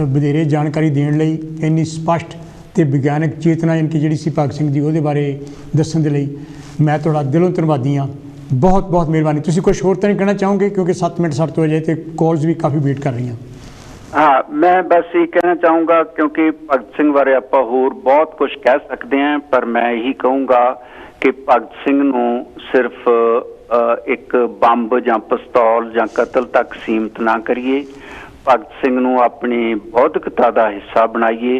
वधेरे जानकारी देने लई, इन्नी स्पष्ट ते विज्ञानक चेतना इनकी जिहड़ी सी भगत सिंह दी उहदे बारे दस्सण दे लई मैं तुहाडा दिलों धन्नवादी हाँ। बहुत बहुत मेहरबानी। तुसीं कुछ होर तां नहीं कहना चाहोगे क्योंकि 7 मिनट 7 वजे ते कॉल्स भी काफ़ी वेट कर रही हैं। हाँ, मैं बस ये कहना चाहूँगा क्योंकि भगत सिंह बारे आपां होर बहुत कुछ कह सकते हैं, पर मैं यही कहूँगा कि भगत सिंह नूं सिर्फ एक बंब जां पिस्तौल जां कतल तक सीमित ना करिए। भगत सिंह नूं अपनी बौद्धिकता का हिस्सा बनाइए।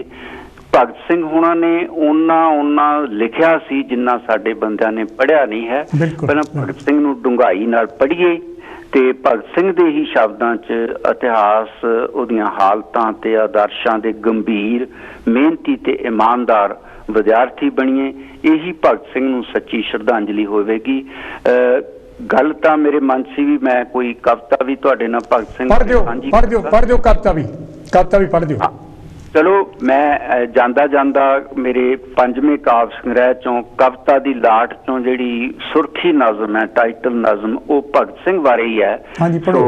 भगत सिंह होना ने उन्ना लिखिया सी जिन्ना साडे बंदियां ने पढ़िया नहीं है। पहलां भगत सिंह नूं डूंघाई नाल पढ़िए ते भगत सिंह दे ही शब्दां च इतिहास उहदियां हालतां ते आदर्शां दे गंभीर मेहनती ते ईमानदार विद्यार्थी बणीए। यही भगत सिंह नूं सच्ची श्रद्धांजलि होवेगी। गल तां मेरे मन सी भी मैं कोई कविता भी तुहाडे नाल भगत सिंह पढ़ दिओ कविता भी पढ़ दिओ। चलो, मैं जांदा जांदा मेरे 5वें काव्य संग्रह चों कविता दी लाट चों जिहड़ी सुरखी नज़म है, टाइटल नज़म, वो भगत सिंह बारे ही है। हाँ जी, पढ़ो। तो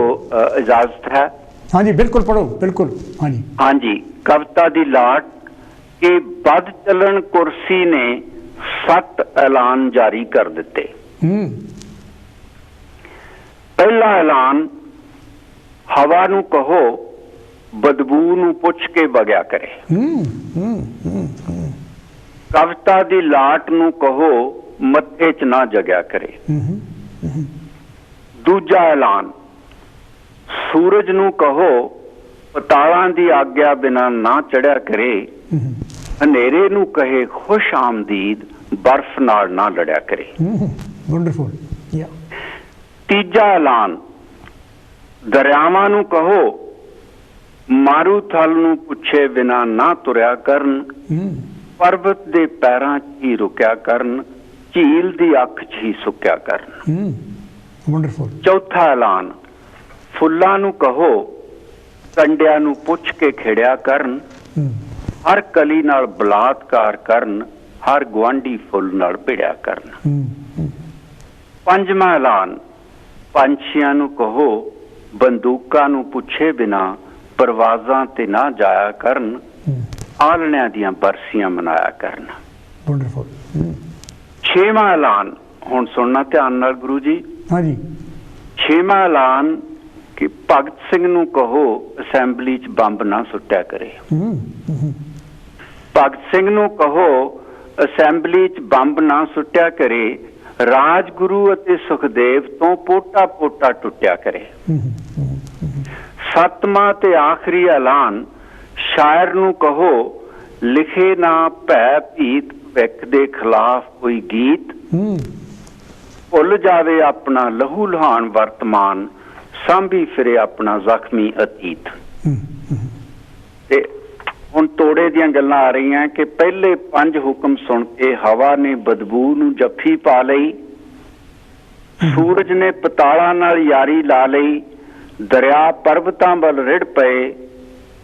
इजाजत है? हाँ जी, बिल्कुल पढ़ो, बिल्कुल। हाँ जी, हाँ जी। कविता दी लाट के बद चलन कुर्सी ने 7 ऐलान जारी कर दिते। पहला ऐलान, हवा नूं कहो बदबू नूं पुछ के वगया करे। कविता दी लाट नूं कहो मत्थे च ना जगया करे। दूजा ऐलान, सूरज नूं कहो पतालां दी आग्या बिना ना चढ़िया करे। हनेरे नूं कहे खुश आमदीद बर्फ नाल ना लड़िया करे। वंडरफुल। या तीजा ऐलान, दरियावां नूं कहो मारू थल नूं पुछे बिना ना तुरया करन। पर्वत दे पैरां च ही रुकिया करन, झील दी अख च ही सुक्या करन। वंडरफुल। चौथा ऐलान, फुल्लां नूं कहो कंडिया नूं पुछ के खिड़िया करन। हर कली नाल बलात्कार करन, हर गुआंढी फुल नाल भिड़िया करन। पंजवां ऐलान, पंछियां नूं कहो बंदूकां नूं पुछे बिना परवाज़ां ते ना जाया करन। आलणियां दियां बरसियां मनाया करन। वंडरफुल। 6वां ऐलान, हुण सुनना ध्यान नाल गुरु जी। हाँ जी। 6वां ऐलान कि भगत सिंह नूं कहो असैंबली च बंब ना सुट्टिया करे। भगत सिंह नूं कहो असैंबली च बंब ना सुट्टिया करे। राजगुरु अते सुखदेव तो पोटा पोटा टुटिया करे। 7वां ते आखिरी ऐलान, शायर नूं कहो लिखे ना भै भीत भविख दे खिलाफ कोई गीत। भुल जावे अपना लहू लुहान वर्तमान, सांभी फिरे अपना जख्मी अतीत। ते हुण तोड़े दियां गल्लां आ रही हैं कि पहले 5 हुक्म सुन के हवा ने बदबू नूं जफ्फी पा लई। सूरज ने पताला नाल यारी ला लई। दरिया पर्वतां वल रिड़ पए।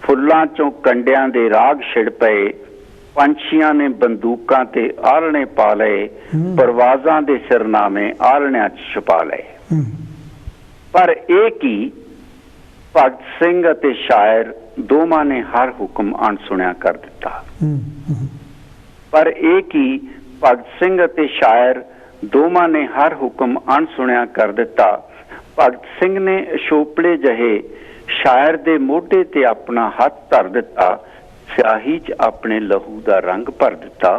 फुल्लां चों कंडियां दे राग छिड़ पए। पंछियां ने बंदूकां ते आलणे पा लए। परवाज़ां दे सिरनामे आलणियां च छुपा लए। पर ਇਹ ਕੀ भगत सिंह ਅਤੇ शायर दोवां ने हर हुक्म अणसुणिया कर दिता। पर ਇਹ ਕੀ भगत सिंह ਅਤੇ शायर दोवां ने हर हुक्म अणसुणिया कर दिता। भगत सिंह ने अशोपड़े जहे शायर दे मोढे ते अपना हथ धर दिता। स्याही च अपने लहू दा रंग भर दिता।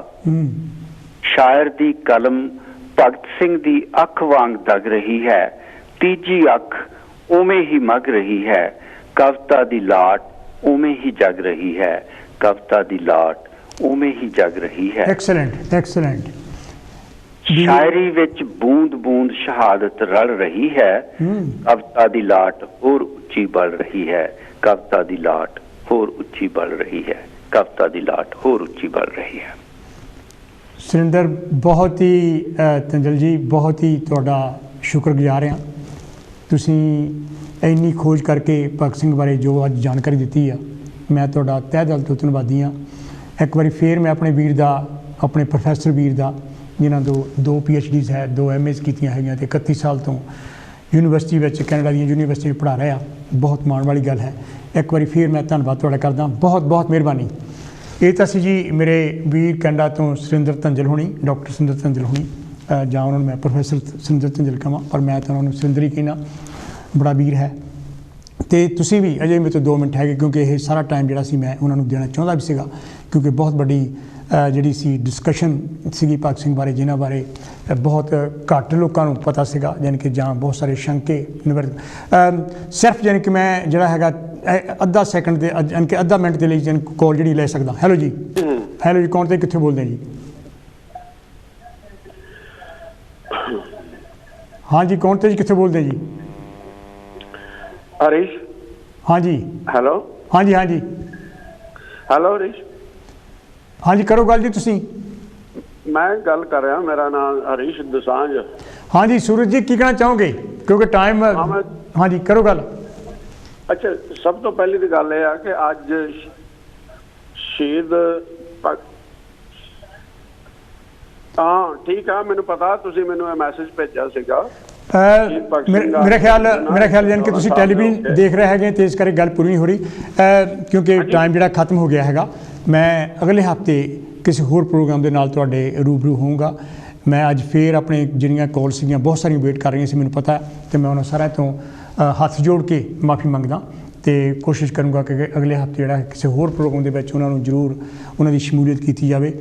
शायर दी कलम भगत सिंह दी अख वांग दग रही है। तीजी अख उमें ही मग रही है। कविता दी लाट उमें ही जग रही है। कविता दी लाट उमें ही जग रही है। Excellent, excellent. शायरी विच बूंद बूंद शहादत रल रही है। कविता दी लाट होर उच्ची बढ़ रही है। कविता दी लाट होर उच्ची बढ़ रही है। कविता दी लाट होर उच्ची बढ़ रही है। सुरेंद्र, बहुत ही तंजल जी, बहुत ही तुहाडा शुक्रगुजार हाँ। तुसीं इन्नी खोज करके भगत सिंह बारे जो अज जानकारी दी है, मैं तुहाडा तह दिल तो धन्नवादी हाँ। एक बार फिर मैं अपने वीर दा, अपने प्रोफैसर वीर दा ਜਿਨ੍ਹਾਂ ਤੋਂ 2 PhDs ਹੈ, 2 MAs ਕੀਤੀਆਂ ਹੈਗੀਆਂ ਤੇ 31 ਸਾਲ ਤੋਂ ਯੂਨੀਵਰਸਿਟੀ ਵਿੱਚ, ਕੈਨੇਡਾ ਦੀਆਂ ਯੂਨੀਵਰਸਿਟੀ ਵਿੱਚ ਪੜ੍ਹਾ ਰਿਹਾ। ਬਹੁਤ ਮਾਣ ਵਾਲੀ ਗੱਲ ਹੈ। ਇੱਕ ਵਾਰੀ ਫਿਰ ਮੈਂ ਧੰਨਵਾਦ ਤੁਹਾਡਾ ਕਰਦਾ, ਬਹੁਤ ਬਹੁਤ ਮਿਹਰਬਾਨੀ। ਇਹ ਤਾਂ ਸੀ ਜੀ ਮੇਰੇ ਵੀਰ ਕੈਨੇਡਾ ਤੋਂ ਸੁਰਿੰਦਰ ਧੰਜਲ ਹੋਣੀ, ਡਾਕਟਰ ਸੁਰਿੰਦਰ ਧੰਜਲ ਹੋਣੀ, ਜਾਂ ਉਹਨਾਂ ਨੂੰ ਮੈਂ ਪ੍ਰੋਫੈਸਰ ਸੁਰਿੰਦਰ ਧੰਜਲ ਕਹਾਂ, ਪਰ ਮੈਂ ਤਾਂ ਉਹਨਾਂ ਨੂੰ ਸੁਰਿੰਦਰ ਹੀ ਕਹਿਣਾ, ਬੜਾ ਵੀਰ ਹੈ। ਅਤੇ ਤੁਸੀਂ ਵੀ ਅਜੇ ਮੇਰੇ ਤੋਂ 2 ਮਿੰਟ ਹੈਗੇ, ਕਿਉਂਕਿ ਇਹ ਸਾਰਾ ਟਾਈਮ ਜਿਹੜਾ ਸੀ ਮੈਂ ਉਹਨਾਂ ਨੂੰ ਦੇਣਾ ਚਾਹੁੰਦਾ ਵੀ ਸੀਗਾ, ਕਿਉਂਕਿ ਬਹੁਤ ਵੱਡੀ ਜਿਹੜੀ ਸੀ ਡਿਸਕਸ਼ਨ ਸੀਗੀ ਭਗਤ ਸਿੰਘ ਬਾਰੇ, ਜਿਨ੍ਹਾਂ ਬਾਰੇ ਬਹੁਤ ਘੱਟ ਲੋਕਾਂ ਨੂੰ ਪਤਾ ਸੀਗਾ, ਯਾਨੀ ਕਿ ਜਾਂ ਬਹੁਤ ਸਾਰੇ ਸ਼ੰਕੇ ਸਿਰਫ ਯਾਨੀ ਕਿ ਮੈਂ ਜਿਹੜਾ ਹੈਗਾ ਅੱਧਾ ਸੈਕਿੰਡ ਦੇ ਯਾਨੀ ਕਿ ਅੱਧਾ ਮਿੰਟ ਦੇ ਲਈ ਕਾਲ ਜਿਹੜੀ ਲੈ ਸਕਦਾ। ਹੈਲੋ ਜੀ, ਹੈਲੋ ਜੀ, ਕੌਣ ਤੇ ਕਿੱਥੇ ਬੋਲਦੇ ਜੀ? ਹਾਂਜੀ, ਕੌਣ ਤੇ ਜੀ, ਕਿੱਥੇ ਬੋਲਦੇ ਜੀ? ਹਰੀਸ਼। ਹਾਂਜੀ ਹੈਲੋ। ਹਾਂਜੀ ਹਾਂਜੀ ਹੈਲੋ ਹਰੀਸ਼। ਹਾਂਜੀ, ਕਰੋ ਗੱਲ ਜੀ ਤੁਸੀਂ। ਮੈਂ ਗੱਲ ਕਰ ਰਿਹਾ, ਮੇਰਾ ਨਾਮ ਹਰੀਸ਼ ਦੋਸਾਂਝ। ਹਾਂਜੀ ਸੂਰਜ ਜੀ, ਕੀ ਕਹਿਣਾ ਚਾਹੋਗੇ, ਕਿਉਂਕਿ ਟਾਈਮ? ਹਾਂਜੀ ਕਰੋ ਗੱਲ। ਅੱਛਾ, ਸਭ ਤੋਂ ਪਹਿਲੀ ਤਾਂ ਗੱਲ ਇਹ ਆ ਕਿ ਅੱਜ ਸ਼ਹੀਦ ਹਾਂ ਠੀਕ ਆ, ਮੈਨੂੰ ਪਤਾ, ਤੁਸੀਂ ਮੈਨੂੰ ਇਹ ਮੈਸੇਜ ਭੇਜਿਆ ਸੀਗਾ। ਮੇਰਾ ਖਿਆਲ ਯਾਨੀ ਕਿ ਤੁਸੀਂ ਟੈਲੀਵਿਜ਼ਨ ਦੇਖ ਰਹੇ ਹੈਗੇ ਤੇ ਇਸ ਕਰਕੇ ਗੱਲ ਪੂਰੀ ਨਹੀਂ ਹੋ ਰਹੀ, ਕਿਉਂਕਿ ਟਾਈਮ ਜਿਹੜਾ ਖਤਮ ਹੋ ਗਿਆ ਹੈਗਾ। ਮੈਂ ਅਗਲੇ ਹਫ਼ਤੇ ਕਿਸੇ ਹੋਰ ਪ੍ਰੋਗਰਾਮ ਦੇ ਨਾਲ ਤੁਹਾਡੇ ਰੂਬਰੂ ਹੋਊਂਗਾ। ਮੈਂ ਅੱਜ ਫਿਰ ਆਪਣੇ ਜਿਹੜੀਆਂ ਕਾਲ ਸੀਗੀਆਂ ਬਹੁਤ ਸਾਰੀਆਂ ਵੇਟ ਕਰ ਰਹੀਆਂ ਸੀ, ਮੈਨੂੰ ਪਤਾ, ਅਤੇ ਮੈਂ ਉਹਨਾਂ ਸਾਰਿਆਂ ਤੋਂ ਹੱਥ ਜੋੜ ਕੇ ਮਾਫੀ ਮੰਗਦਾ ਅਤੇ ਕੋਸ਼ਿਸ਼ ਕਰੂੰਗਾ ਕਿ ਅਗਲੇ ਹਫ਼ਤੇ ਜਿਹੜਾ ਕਿਸੇ ਹੋਰ ਪ੍ਰੋਗਰਾਮ ਦੇ ਵਿੱਚ ਉਹਨਾਂ ਨੂੰ ਜ਼ਰੂਰ ਉਹਨਾਂ ਦੀ ਸ਼ਮੂਲੀਅਤ ਕੀਤੀ ਜਾਵੇ।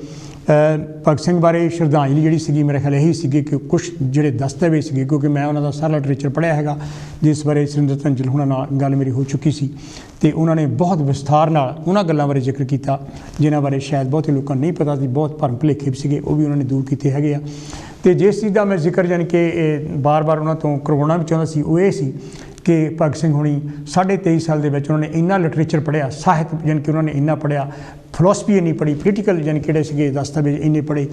ਭਗਤ ਸਿੰਘ ਬਾਰੇ ਸ਼ਰਧਾਂਜਲੀ ਜਿਹੜੀ ਸੀਗੀ, ਮੇਰੇ ਖਿਆਲ ਇਹੀ ਸੀਗੀ ਕਿ ਕੁਛ ਜਿਹੜੇ ਦਸਤਾਵੇਜ਼ ਸੀਗੇ, ਕਿਉਂਕਿ ਮੈਂ ਉਹਨਾਂ ਦਾ ਸਾਰਾ ਲਿਟਰੇਚਰ ਪੜ੍ਹਿਆ ਹੈਗਾ, ਜਿਸ ਬਾਰੇ ਸੁਰਿੰਦਰ ਧੰਜਲ ਹੋਣਾ ਨਾਲ ਗੱਲ ਮੇਰੀ ਹੋ ਚੁੱਕੀ ਸੀ, ਅਤੇ ਉਹਨਾਂ ਨੇ ਬਹੁਤ ਵਿਸਥਾਰ ਨਾਲ ਉਹਨਾਂ ਗੱਲਾਂ ਬਾਰੇ ਜ਼ਿਕਰ ਕੀਤਾ ਜਿਨ੍ਹਾਂ ਬਾਰੇ ਸ਼ਾਇਦ ਬਹੁਤੇ ਲੋਕਾਂ ਨੂੰ ਨਹੀਂ ਪਤਾ ਸੀ, ਬਹੁਤ ਭਰਮ ਭੁਲੇਖੇ ਸੀਗੇ, ਉਹ ਵੀ ਉਹਨਾਂ ਨੇ ਦੂਰ ਕੀਤੇ ਹੈਗੇ ਆ। ਅਤੇ ਜਿਸ ਚੀਜ਼ ਦਾ ਮੈਂ ਜ਼ਿਕਰ ਯਾਨੀ ਕਿ ਬਾਰ-ਬਾਰ ਉਹਨਾਂ ਤੋਂ ਕਰਵਾਉਣਾ ਵੀ ਚਾਹੁੰਦਾ ਸੀ, ਉਹ ਇਹ ਸੀ ਕਿ ਭਗਤ ਸਿੰਘ ਹੋਣੀ 23.5 ਸਾਲ ਦੇ ਵਿੱਚ ਉਹਨਾਂ ਨੇ ਇੰਨਾ ਲਿਟਰੇਚਰ ਪੜ੍ਹਿਆ, ਸਾਹਿਤ ਯਾਨੀ ਕਿ ਉਹਨਾਂ ਨੇ ਇੰਨਾ ਪੜ੍ਹਿਆ, ਫਿਲੋਸਫੀ ਇੰਨੀ ਪੜ੍ਹੀ, ਪੋਲੀਟੀਕਲ ਯਾਨੀ ਕਿਹੜੇ ਸੀਗੇ ਦਸਤਾਵੇਜ਼ ਇੰਨੇ ਪੜ੍ਹੇ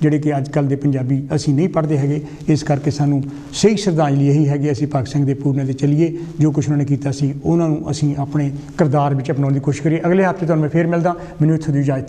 ਜਿਹੜੇ ਕਿ ਅੱਜ ਕੱਲ੍ਹ ਦੇ ਪੰਜਾਬੀ ਅਸੀਂ ਨਹੀਂ ਪੜ੍ਹਦੇ ਹੈਗੇ। ਇਸ ਕਰਕੇ ਸਾਨੂੰ ਸਹੀ ਸ਼ਰਧਾਂਜਲੀ ਇਹੀ ਹੈਗੀ, ਅਸੀਂ ਭਗਤ ਸਿੰਘ ਦੇ ਪੂਰਨੇ 'ਤੇ ਚੱਲੀਏ, ਜੋ ਕੁਛ ਉਹਨਾਂ ਨੇ ਕੀਤਾ ਸੀ ਉਹਨਾਂ ਨੂੰ ਅਸੀਂ ਆਪਣੇ ਕਿਰਦਾਰ ਵਿੱਚ ਅਪਣਾਉਣ ਦੀ ਕੋਸ਼ਿਸ਼ ਕਰੀਏ। ਅਗਲੇ ਹਫ਼ਤੇ ਤੁਹਾਨੂੰ ਮੈਂ ਫਿਰ ਮਿਲਦਾ, ਮੈਨੂੰ ਇੱਥੋਂ ਦੀ ਇਜਾਜ਼ਤ।